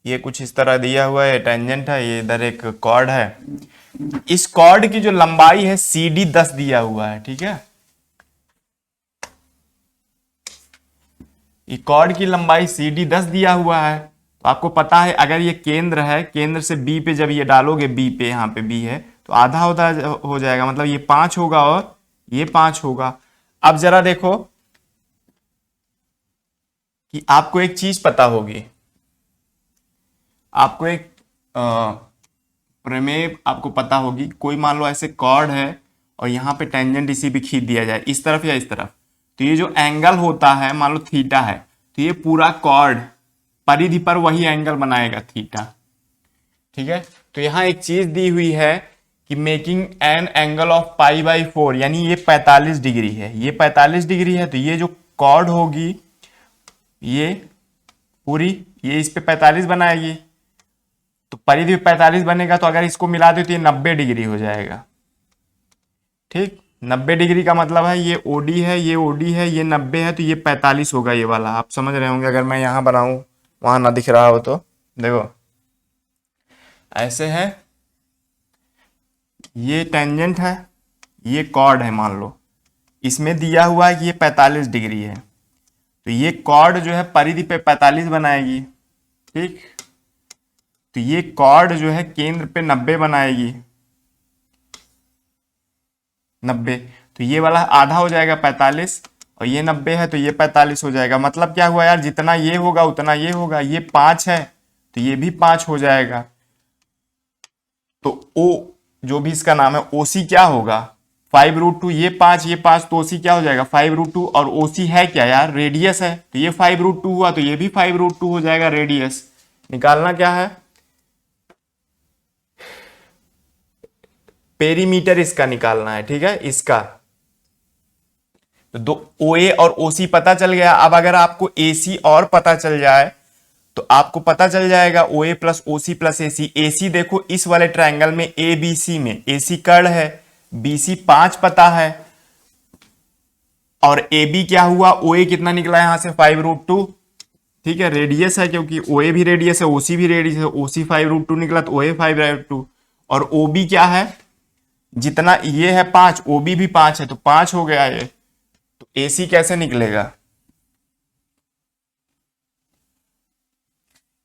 ये कुछ इस तरह दिया हुआ है, टेंजेंट है, ये इधर एक कॉर्ड है। इस कॉर्ड की जो लंबाई है CD 10 दिया हुआ है। ठीक है, ये कॉर्ड की लंबाई CD 10 दिया हुआ है। तो आपको पता है अगर ये केंद्र है, केंद्र से B पे जब ये डालोगे, B पे, यहाँ पे B है, तो आधा हो जाएगा, मतलब ये 5 होगा और ये 5 होगा। अब जरा देखो कि आपको एक चीज पता होगी, आपको एक प्रमेय आपको पता होगी। कोई मान लो ऐसे कॉर्ड है और यहाँ पे टेंजेंट इसी भी खींच दिया जाए इस तरफ या इस तरफ, तो ये जो एंगल होता है मान लो थीटा है, तो ये पूरा कॉर्ड परिधि पर वही एंगल बनाएगा थीटा। ठीक है, तो यहाँ एक चीज दी हुई है कि मेकिंग एन एंगल ऑफ π/4, यानी ये 45 डिग्री है, ये 45 डिग्री है, तो ये जो कॉर्ड होगी ये पूरी ये इस पे 45 बनाएगी, तो परिधि 45 बनेगा, तो अगर इसको मिला दे तो ये 90 डिग्री हो जाएगा। ठीक, 90 डिग्री का मतलब है ये ओडी है, ये ओडी है, ये 90 है, तो ये 45 होगा ये वाला। आप समझ रहे होंगे, अगर मैं यहां बनाऊं वहां ना दिख रहा हो तो देखो ऐसे है, ये टेंजेंट है, ये कॉर्ड है, मान लो इसमें दिया हुआ है कि ये 45 डिग्री है, तो ये कॉर्ड जो है परिधि पे 45 बनाएगी। ठीक, तो ये कॉर्ड जो है केंद्र पे 90 बनाएगी, 90, तो ये वाला आधा हो जाएगा 45 और ये 90 है तो ये 45 हो जाएगा। मतलब क्या हुआ यार, जितना ये होगा उतना ये होगा, ये 5 है तो ये भी 5 हो जाएगा। तो ओ जो भी इसका नाम है ओसी क्या होगा 5√2, ये 5 ये 5, तो ओसी क्या हो जाएगा 5√2, और ओसी है क्या यार, रेडियस है, तो ये 5√2 हुआ तो ये भी 5√2 हो जाएगा रेडियस। निकालना क्या है, पेरीमीटर इसका निकालना है। ठीक है, इसका तो दो OA और OC पता चल गया। अब अगर आपको AC और पता चल जाए तो आपको पता चल जाएगा OA plus OC plus AC। AC देखो इस वाले ट्रायंगल में ABC में AC कर्ण है, BC 5 पता है, और AB क्या हुआ, OA कितना निकला यहां से 5√2। ठीक है, रेडियस है क्योंकि OA भी रेडियस है, OC भी रेडियस है, OC 5√2 निकला तो OA 5/2, और OB क्या है, जितना ये है 5, OB भी 5 है तो 5 हो गया ये। तो AC कैसे निकलेगा,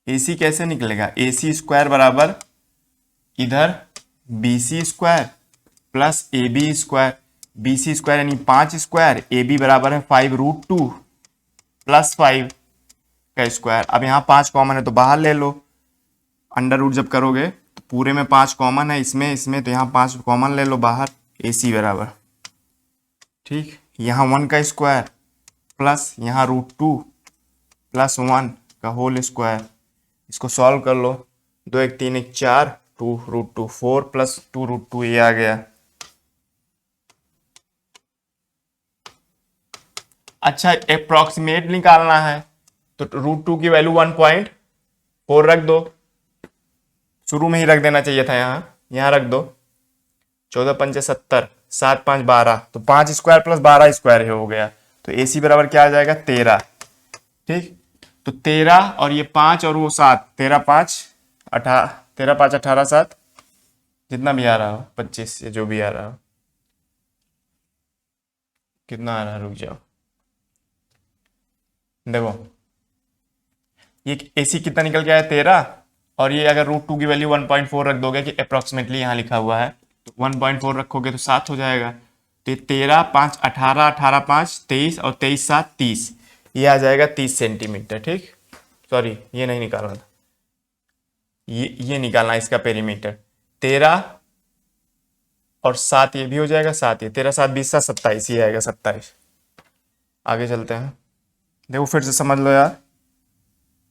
AC कैसे निकलेगा, AC स्क्वायर बराबर इधर BC square plus AB square, BC square यानी 5 स्क्वायर, AB बराबर है 5√2 प्लस 5 का स्क्वायर। अब यहाँ 5 कॉमन है तो बाहर ले लो, अंडर रूट जब करोगे तो पूरे में 5 कॉमन है, इसमें तो यहाँ 5 कॉमन ले लो बाहर, AC बराबर, ठीक, यहाँ 1 का स्क्वायर प्लस यहाँ √2 प्लस 1 का होल स्क्वायर। इसको सॉल्व कर लो, 2 1 3 1 4, 2√2 4 प्लस 2√2 ये आ गया। अच्छा, अप्रोक्सीमेट निकालना है तो √2 की वैल्यू 1.4 रख दो, शुरू में ही रख देना चाहिए था, यहाँ रख दो। 14 पंचे 70, 7 5 12, तो 5 स्क्वायर प्लस 12 स्क्वायर हो गया, तो AC बराबर क्या आ जाएगा 13। ठीक, तो 13 और ये 5 और वो 7, 13 5 18 7, जितना भी आ रहा हो 25 या जो भी आ रहा हो, कितना आ रहा है रुक जाओ देखो, ये AC कितना निकल के आया 13, और ये अगर √2 की वैल्यू 1.4 रख दोगे कि अप्रोक्सीमेटली यहाँ लिखा हुआ है, तो 1.4 रखोगे तो 7 हो जाएगा। तो ये 13 5 18, 18 5 23 और 23 7 30, ये आ जाएगा 30 सेंटीमीटर। ठीक, सॉरी ये नहीं निकालना था, ये निकालना इसका पेरीमीटर। 13 और 7 ये भी हो जाएगा, 7 ये 13 7 20 7 27, ये आएगा 27। आगे चलते हैं, देखो फिर से समझ लो यार,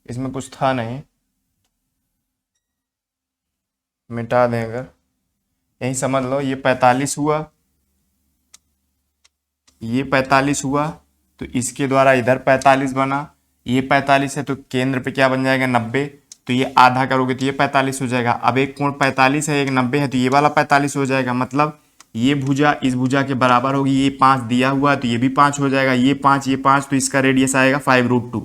इसमें कुछ था नहीं, मिटा दें अगर, यही समझ लो, ये 45 हुआ, ये 45 हुआ, तो इसके द्वारा इधर 45 बना, ये 45 है तो केंद्र पे क्या बन जाएगा 90, तो ये आधा करोगे तो ये 45 हो जाएगा। अब एक कोण 45 है, एक 90 है, तो ये वाला 45 हो जाएगा, मतलब ये भुजा इस भुजा के बराबर होगी। ये 5 दिया हुआ है तो ये भी 5 हो जाएगा, ये 5 तो इसका रेडियस आएगा 5√2,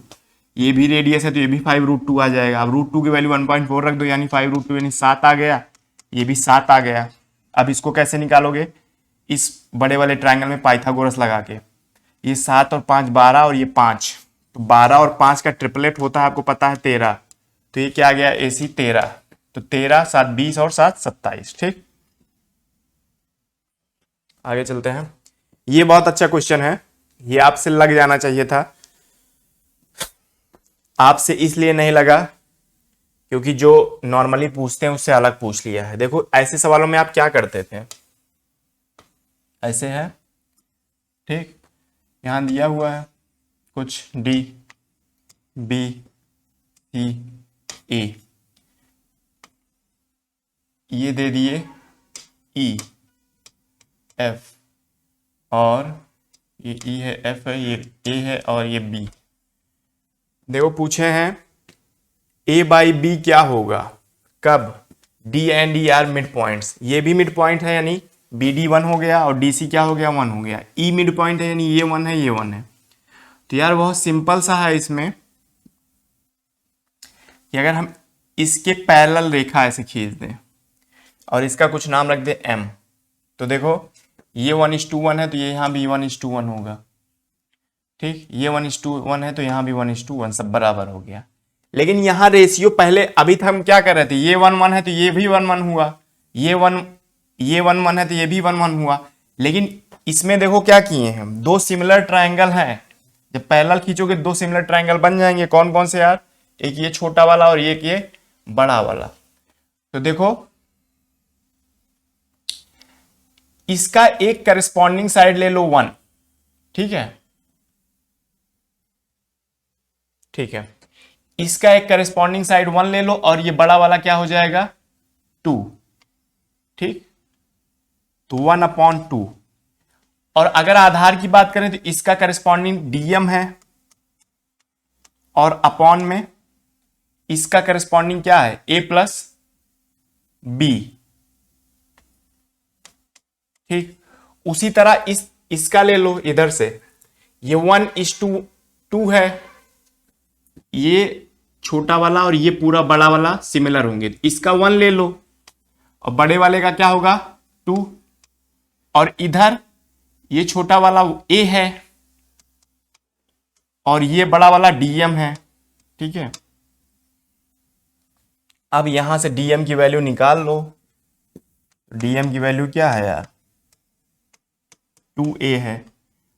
ये भी रेडियस है तो ये भी 5√2 आ जाएगा। अब √2 की वैल्यू 1.4 रख दो, यानी 5√2 यानी 7 आ गया, ये भी 7 आ गया। अब इसको कैसे निकालोगे, इस बड़े वाले ट्रायंगल में पाइथागोरस लगा के, ये 7 और 5 12 और ये 5, तो 12 और 5 का ट्रिपलेट होता है आपको पता है 13, तो ये क्या आ गया AC 13, तो 13 7 20 और 7 27। ठीक, आगे चलते हैं, ये बहुत अच्छा क्वेश्चन है, ये आपसे लग जाना चाहिए था। आपसे इसलिए नहीं लगा क्योंकि जो नॉर्मली पूछते हैं उससे अलग पूछ लिया है। देखो ऐसे सवालों में आप क्या करते थे, ऐसे है ठीक, यहां दिया हुआ है कुछ डी बी सी ए, ये दे दिए ई एफ, और ये ई है, एफ है, ये ए है और ये बी। देखो पूछे हैं ए बाई बी क्या होगा, कब D and E R mid points, ये भी मिड पॉइंट है यानी बी डी 1 हो गया और डी सी क्या हो गया 1 हो गया, ई मिड पॉइंट है यानी ये 1 है ये 1 है। तो यार बहुत सिंपल सा है इसमें कि अगर हम इसके पैरेलल रेखा ऐसे खींच दें और इसका कुछ नाम रख दे m, तो देखो ये 1:1 है तो ये यहाँ भी 1:1 होगा ठीक, ये 1:1 है तो यहाँ भी 1:1, सब बराबर हो गया। लेकिन यहाँ रेशियो पहले अभी तक हम क्या कर रहे थे, ये 1:1 है तो ये भी 1:1 हुआ, ये 1:1 है तो ये भी 1:1 हुआ। लेकिन इसमें देखो क्या किए हैं, दो सिमिलर ट्रायंगल हैं, जब पैरेलल खींचोगे दो सिमिलर ट्रायंगल बन जाएंगे। कौन कौन से यार, एक ये छोटा वाला और एक ये बड़ा वाला। तो देखो इसका एक करस्पॉन्डिंग साइड ले लो 1, ठीक है, ठीक है, इसका एक करस्पॉन्डिंग साइड 1 ले लो और ये बड़ा वाला क्या हो जाएगा 2, ठीक, तो 1/2। और अगर आधार की बात करें तो इसका करस्पॉन्डिंग डीएम है और अपॉन में इसका करस्पॉन्डिंग क्या है ए प्लस बी, ठीक। उसी तरह इसका ले लो इधर से, ये 1:2 है, ये छोटा वाला और ये पूरा बड़ा वाला सिमिलर होंगे, इसका 1 ले लो और बड़े वाले का क्या होगा 2, और इधर ये छोटा वाला ए है और ये बड़ा वाला डीएम है, ठीक है। अब यहां से डीएम की वैल्यू निकाल लो, डीएम की वैल्यू क्या है यार 2a है।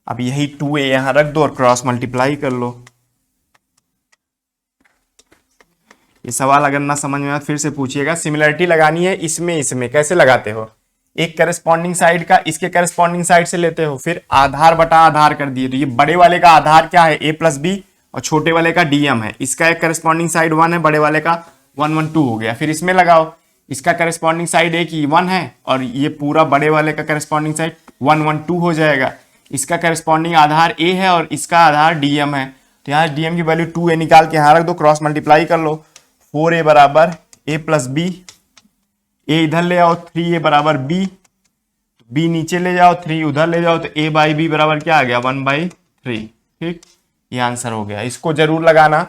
अब यही 2a यहां रख दो और क्रॉस मल्टीप्लाई कर लो। ये सवाल अगर ना समझ में आए फिर से पूछिएगा, सिमिलरिटी लगानी है इसमें कैसे लगाते हो, एक करस्पॉन्डिंग साइड का इसके करस्पॉन्डिंग साइड से लेते हो, फिर आधार बटा आधार कर दिए, तो ये बड़े वाले का आधार क्या है a प्लस बी और छोटे वाले का डीएम है, इसका एक करस्पॉन्डिंग साइड 1 है, बड़े वाले का 1:2 हो गया। फिर इसमें लगाओ, इसका करस्पॉन्डिंग साइड एक ही 1 है और ये पूरा बड़े वाले का करस्पॉन्डिंग साइड 1:2 हो जाएगा, इसका करस्पॉन्डिंग आधार a है और इसका आधार डीएम है, तो यहाँ डीएम की वैल्यू 2a निकाल के यहाँ रख दो, क्रॉस मल्टीप्लाई कर लो, 4a बराबर a प्लस बी, a इधर ले आओ 3a बराबर b, b नीचे ले जाओ 3 उधर ले जाओ, तो a बाई बी बराबर क्या आ गया 1/3, ठीक, ये आंसर हो गया। इसको जरूर लगाना।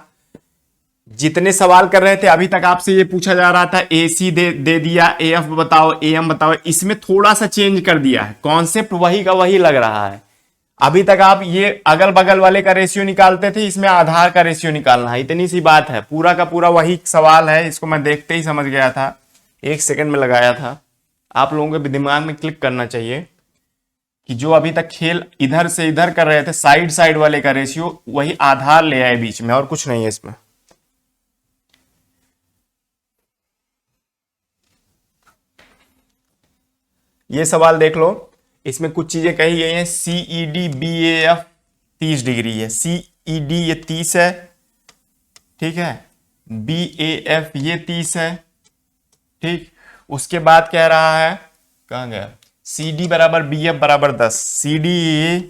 जितने सवाल कर रहे थे अभी तक आपसे ये पूछा जा रहा था ए सी दे दिया, ए एफ बताओ, ए एम बताओ, इसमें थोड़ा सा चेंज कर दिया है, कॉन्सेप्ट वही का वही लग रहा है। अभी तक आप ये अगल बगल वाले का रेशियो निकालते थे, इसमें आधार का रेशियो निकालना है, इतनी सी बात है, पूरा का पूरा वही सवाल है। इसको मैं देखते ही समझ गया था, 1 सेकंड में लगाया था। आप लोगों के दिमाग में क्लिक करना चाहिए कि जो अभी तक खेल इधर से इधर कर रहे थे साइड वाले का रेशियो, वही आधार ले आए बीच में, और कुछ नहीं है इसमें। ये सवाल देख लो, इसमें कुछ चीजें कही गई हैं, CED BAF 30 डिग्री है, CED ये 30 है, ठीक है, BAF ये 30 है, ठीक। उसके बाद कह रहा है, कहाँ गया, CD बराबर BF बराबर 10, CD ये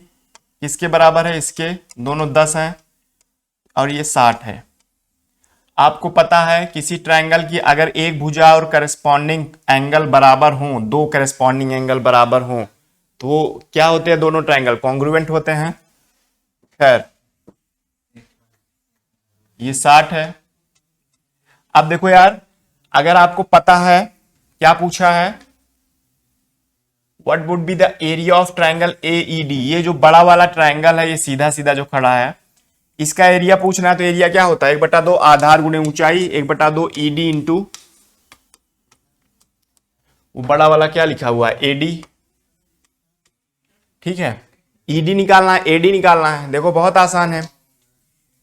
किसके बराबर है, इसके दोनों 10 हैं और ये 60 है। आपको पता है किसी ट्रायंगल की अगर एक भुजा और करस्पॉन्डिंग एंगल बराबर हों, दो करस्पॉन्डिंग एंगल बराबर हों, तो क्या होते हैं, दोनों ट्रायंगल कॉन्ग्रुएंट होते हैं। खैर ये 60 है। अब देखो यार, अगर आपको पता है क्या पूछा है, what would be the area of triangle AED, ये जो बड़ा वाला ट्रायंगल है, ये सीधा सीधा जो खड़ा है, इसका एरिया पूछना है। तो एरिया क्या होता है, 1/2 आधार गुणे ऊंचाई, 1/2 ED इंटू वो बड़ा वाला क्या लिखा हुआ है AD, ठीक है। ED निकालना है, AD निकालना है, देखो बहुत आसान है।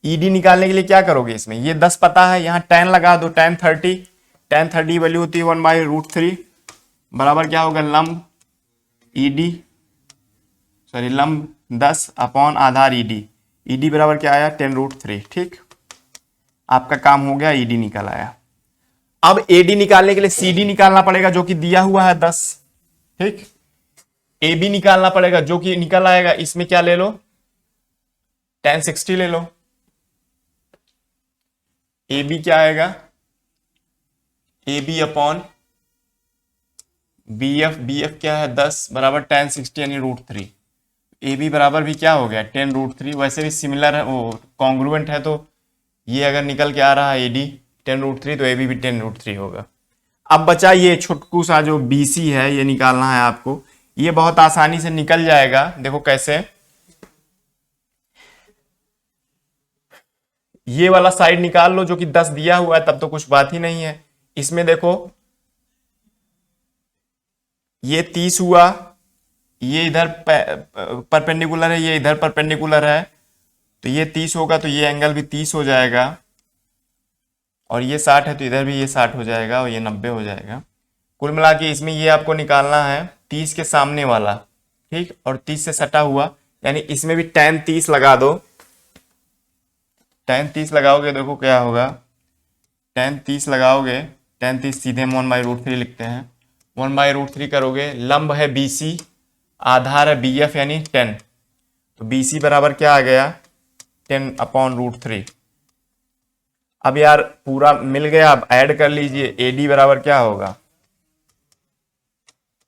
ईडी निकालने के लिए क्या करोगे, इसमें ये 10 पता है, यहाँ tan लगा दो, tan 30 वैल्यू होती है 1/√3 बराबर क्या होगा, लंब ईडी सॉरी लंब 10 अपॉन आधार ईडी बराबर क्या आया, tan√3। ठीक, आपका काम हो गया, ईडी निकल आया। अब एडी निकालने के लिए सीडी निकालना पड़ेगा जो कि दिया हुआ है 10। ठीक, एबी निकालना पड़ेगा जो कि निकल आएगा, इसमें क्या ले लो, tan60 ले लो। AB क्या आएगा, AB अपॉन BF क्या है 10 बराबर tan60 यानी √3। AB बराबर भी क्या हो गया, tan√3। वैसे भी सिमिलर है, वो कॉन्ग्रुएंट है, तो ये अगर निकल के आ रहा है AD tan√3 तो AB भी tan√3 होगा। अब बचा ये छुटकू सा जो BC है, ये निकालना है आपको। ये बहुत आसानी से निकल जाएगा, देखो कैसे, ये वाला साइड निकाल लो जो कि 10 दिया हुआ है, तब तो कुछ बात ही नहीं है। इसमें देखो ये 30 हुआ, ये इधर परपेंडिकुलर है, ये इधर परपेंडिकुलर है, तो ये 30 होगा, तो ये एंगल भी 30 हो जाएगा, और ये 60 है तो इधर भी ये 60 हो जाएगा, और ये 90 हो जाएगा। कुल मिला के इसमें ये आपको निकालना है 30 के सामने वाला, ठीक, और 30 से सटा हुआ, यानी इसमें भी tan30 लगा दो। tan30 लगाओगे, देखो क्या होगा, tan30 लगाओगे, tan30 सीधे हम 1/√3 लिखते हैं, 1/√3 करोगे, लंब है BC, आधार है BF यानी 10, तो BC बराबर क्या आ गया, 10/√3। अब यार पूरा मिल गया, अब ऐड कर लीजिए, AD बराबर क्या होगा,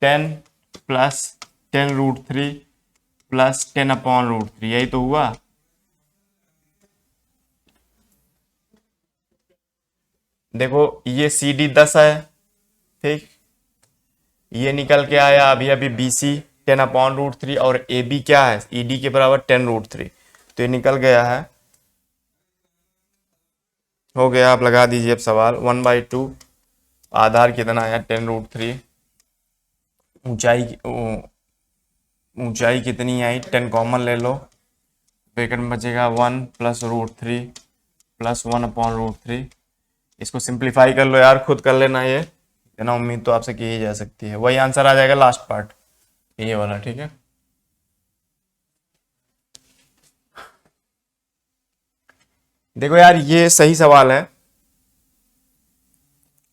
10 प्लस 10√3 प्लस 10/√3, यही तो हुआ। देखो ये CD 10 है, ठीक, ये निकल के आया अभी अभी BC 10/√3, और AB क्या है, ED के बराबर 10√3, तो ये निकल गया है, हो गया। आप लगा दीजिए अब सवाल, 1/2 आधार कितना आया 10√3, ऊंचाई कितनी आई, 10 कॉमन ले लो, ब्रैकेट में बचेगा 1 प्लस √3 प्लस 1/√3। इसको सिंप्लीफाई कर लो यार, खुद कर लेना, ये इतना उम्मीद तो आपसे की ही जा सकती है। वही आंसर आ जाएगा लास्ट पार्ट, ये वाला, ठीक है। देखो यार ये सही सवाल है,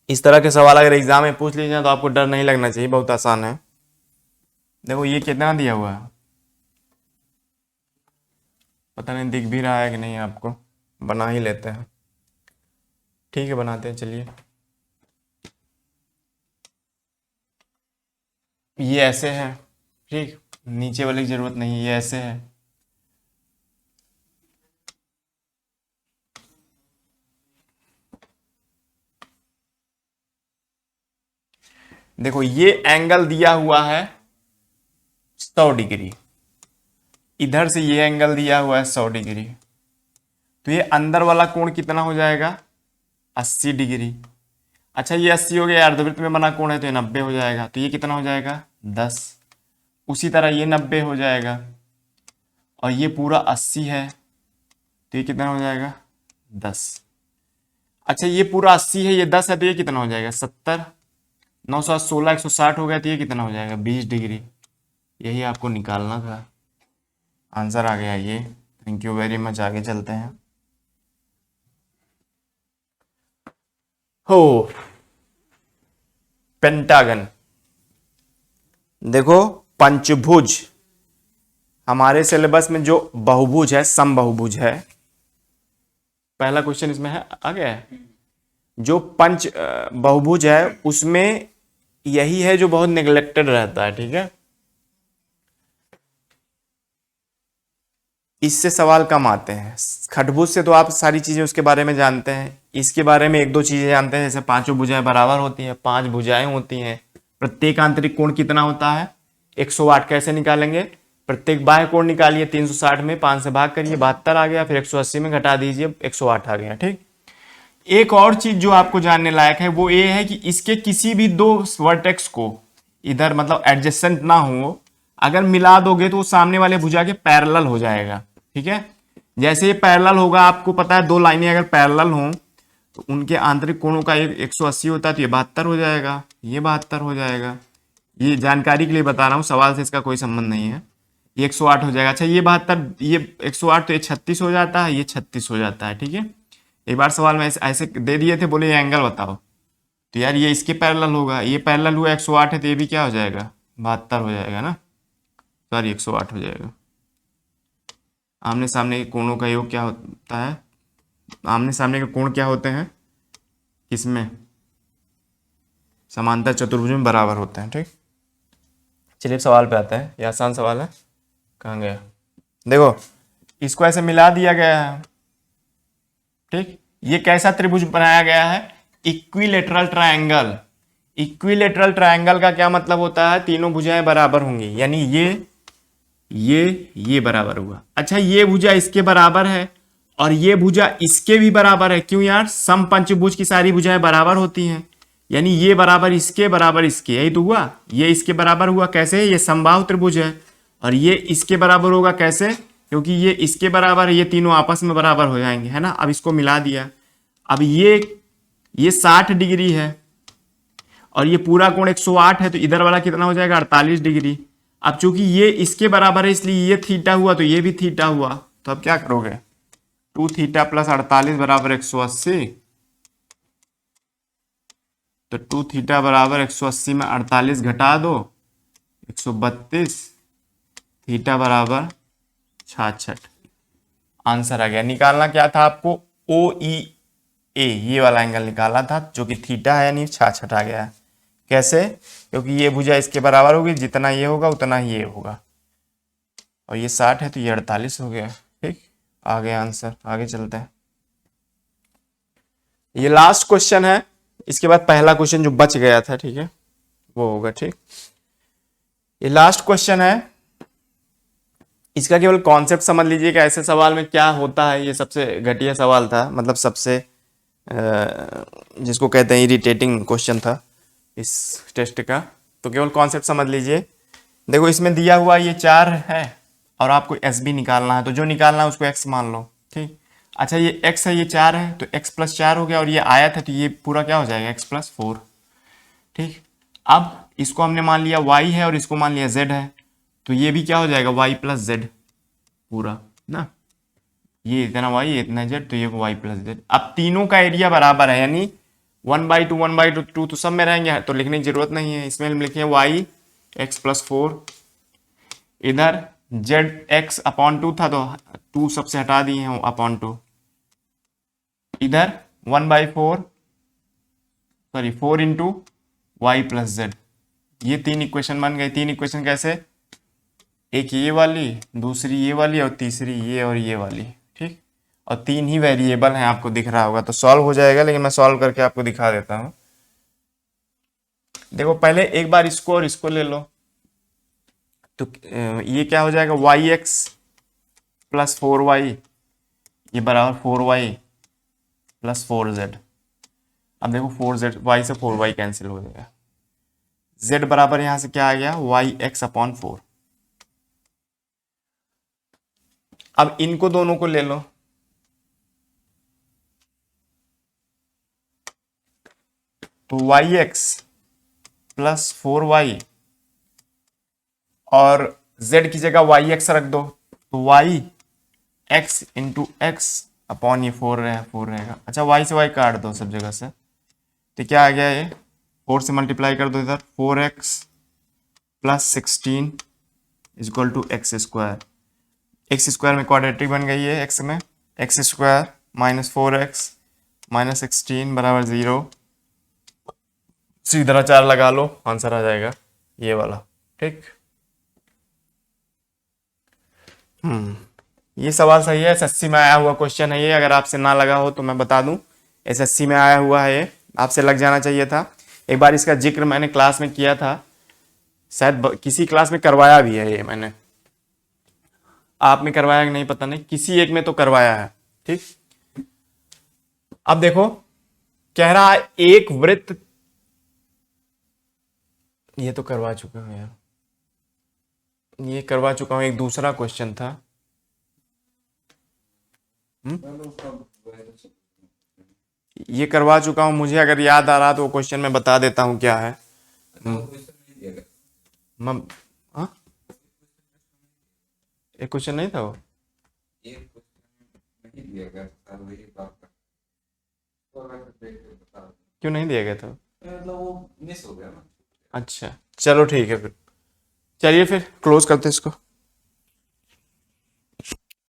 इस तरह के सवाल अगर एग्जाम में पूछ लीजिए तो आपको डर नहीं लगना चाहिए, बहुत आसान है। देखो ये कितना दिया हुआ है, पता नहीं दिख भी रहा है कि नहीं आपको, बना ही लेते हैं, ठीक है बनाते हैं, चलिए। ये ऐसे है, ठीक, नीचे वाले की जरूरत नहीं है, ये ऐसे है, देखो ये एंगल दिया हुआ है 100 डिग्री, इधर से ये एंगल दिया हुआ है 100 डिग्री, तो ये अंदर वाला कोण कितना हो जाएगा, 80 डिग्री। अच्छा ये 80 हो गया, अर्धवृत्त में बना कोण है तो ये 90 हो जाएगा, तो ये कितना हो जाएगा 10। उसी तरह ये 90 हो जाएगा, और ये पूरा 80 है, तो ये कितना हो जाएगा 10। अच्छा ये पूरा 80 है, ये 10 है, तो ये कितना हो जाएगा 70, 9 7 16 160 हो गया, तो ये कितना हो जाएगा 20 डिग्री। यही आपको निकालना था, आंसर आ गया ये। थैंक यू वेरी मच, आगे चलते हैं। हो पेंटागन, देखो पंचभुज, हमारे सिलेबस में जो बहुभुज है समबाहुभुज है, पहला क्वेश्चन इसमें है, आ गया है। जो पंच बहुभुज है उसमें यही है जो बहुत नेग्लेक्टेड रहता है, ठीक है, इससे सवाल कम आते हैं। खटभुज से तो आप सारी चीजें उसके बारे में जानते हैं, इसके बारे में एक दो चीजें जानते हैं, जैसे पांचों भुजाएं बराबर होती हैं, 5 भुजाएं होती हैं, प्रत्येक आंतरिक कोण कितना होता है 108, कैसे निकालेंगे, प्रत्येक बाह्य कोण निकालिए 360 में 5 से भाग करिए, 72 आ गया, फिर 180 में घटा दीजिए 108 आ गया, ठीक। एक और चीज जो आपको जानने लायक है वो ये है कि इसके किसी भी दो वर्टेक्स को इधर मतलब एडजेसेंट ना हो, अगर मिला दोगे तो वो सामने वाले भुजा के पैरेलल हो जाएगा, ठीक है। जैसे ये पैरेलल होगा, आपको पता है दो लाइनें अगर पैरेलल हों तो उनके आंतरिक कोणों का 180 होता है, तो ये 72 हो जाएगा, ये 72 हो जाएगा। ये जानकारी के लिए बता रहा हूँ, सवाल से इसका कोई संबंध नहीं है। ये 108 हो जाएगा। अच्छा ये 72, ये 108, तो ये 36 हो जाता है, ये 36 हो जाता है। ठीक है, एक बार सवाल में ऐसे दे दिए थे, बोले ये एंगल बताओ, तो यार ये इसके पैरेलल होगा, ये पैरेलल हुआ 108 है, तो ये भी क्या हो जाएगा, 72 हो जाएगा ना, सॉरी 108 हो जाएगा। आमने सामने के कोणों का योग क्या होता है, आमने सामने के कोण क्या होते हैं, किसमें, समांतर चतुर्भुज में बराबर होते हैं। ठीक, चलिए सवाल पे आते हैं, ये आसान सवाल है, कहाँ गया, देखो इसको ऐसे मिला दिया गया है। ठीक, ये कैसा त्रिभुज बनाया गया है, इक्विलेटरल ट्रायंगल। इक्विलेटरल ट्रायंगल का क्या मतलब होता है, तीनों भुजाएं बराबर होंगी, यानी ये बराबर हुआ। अच्छा ये भुजा इसके बराबर है और ये भुजा इसके भी बराबर है, क्यों यार, समपंचभुज की सारी भुजाएं बराबर होती हैं, यानी ये बराबर इसके, बराबर इसके, यही तो हुआ, ये इसके बराबर हुआ, कैसे, ये समबाहु त्रिभुज है, और ये इसके बराबर होगा, कैसे, क्योंकि ये इसके बराबर है, ये तीनों आपस में बराबर हो जाएंगे, है ना। अब इसको मिला दिया, अब ये 60 डिग्री है और ये पूरा कोण 108 है, तो इधर वाला कितना हो जाएगा, 48 डिग्री। अब चूंकि ये इसके बराबर है इसलिए ये थीटा हुआ, तो ये भी थीटा हुआ, तो अब क्या करोगे, 2 थीटा प्लस 48 बराबर 180, तो 2 थीटा बराबर 180 में 48 घटा दो 132, थीटा बराबर 66। आंसर आ गया। निकालना क्या था आपको, ओ ई ए, ये वाला एंगल निकालना था, जो कि थीटा है, यानी 66 आ गया है। कैसे, क्योंकि ये भुजा इसके बराबर होगी, जितना ये होगा उतना ही ये होगा, और ये 60 है तो ये 48 हो गया। ठीक, आ गया आंसर, आगे चलते हैं। ये लास्ट क्वेश्चन है, इसके बाद पहला क्वेश्चन जो बच गया था, ठीक है, वो होगा। ठीक, ये लास्ट क्वेश्चन है, इसका केवल कॉन्सेप्ट समझ लीजिए कि ऐसे सवाल में क्या होता है। ये सबसे घटिया सवाल था, मतलब सबसे जिसको कहते हैं इरिटेटिंग क्वेश्चन था इस टेस्ट का, तो केवल कॉन्सेप्ट समझ लीजिए। देखो इसमें दिया हुआ ये 4 है और आपको एस बी निकालना है, तो जो निकालना है उसको एक्स मान लो। ठीक, अच्छा ये x है, ये 4 है, तो x प्लस 4 हो गया, और ये आयत है तो ये पूरा क्या हो जाएगा, x प्लस 4। ठीक, अब इसको हमने मान लिया y है और इसको मान लिया z है, तो ये भी क्या हो जाएगा, y प्लस z पूरा ना, ये इतना y इतना z, तो ये y प्लस z। अब तीनों का एरिया बराबर है, यानी 1/2 1/2 तो सब में रहेंगे, तो लिखने की जरूरत नहीं है। इसमें हम लिखें y x प्लस 4, इधर z x अपॉन 2 था, तो 2 सबसे हटा दिए हैं, अपॉन 2, इधर 1/4, sorry 4 into Y plus Z. ये 3 इक्वेशन बन गई। 3 इक्वेशन कैसे, एक ये वाली, दूसरी ये वाली, और तीसरी ये और ये वाली। ठीक, और 3 ही वेरिएबल हैं, आपको दिख रहा होगा, तो सॉल्व हो जाएगा, लेकिन मैं सॉल्व करके आपको दिखा देता हूं। देखो पहले एक बार इसको और इसको ले लो, तो ये क्या हो जाएगा, वाई एक्स प्लस 4y, ये बराबर 4y प्लस 4z। अब देखो 4z, y से 4y कैंसिल हो जाएगा, z बराबर यहां से क्या आ गया, वाई एक्स अपॉन 4। अब इनको दोनों को ले लो, तो वाई एक्स प्लस 4y और z की जगह वाई एक्स रख दो, तो Y X into X upon ये 4 रहेगा। अच्छा y से y काट दो सब जगह से, तो क्या आ गया, ये 4 से मल्टीप्लाई कर दो इधर, 4x plus 16 is equal to X square. X square में क्वाड्रेटिक बन गई है, x में x square minus 4x minus 16 बराबर 0, सीधा 4 लगा लो, आंसर आ जाएगा ये वाला। ठीक, ये सवाल सही है, एसएससी में आया हुआ क्वेश्चन है ये। अगर आपसे ना लगा हो तो मैं बता दूं, एसएससी में आया हुआ है ये, आपसे लग जाना चाहिए था। एक बार इसका जिक्र मैंने क्लास में किया था, शायद किसी क्लास में करवाया भी है ये मैंने, आप में करवाया कि नहीं पता नहीं, किसी एक में तो करवाया है। ठीक, अब देखो कह रहा है एक वृत्त, ये तो करवा चुका हूं यार, ये करवा चुका हूं, एक दूसरा क्वेश्चन था, ये करवा चुका हूँ, मुझे अगर याद आ रहा तो वो क्वेश्चन मैं बता देता हूँ क्या है। मम हाँ, एक क्वेश्चन नहीं था वो, क्यों नहीं दिया गया था? मतलब वो मिस हो गया ना। अच्छा चलो ठीक है फिर, चलिए फिर क्लोज करते हैं इसको।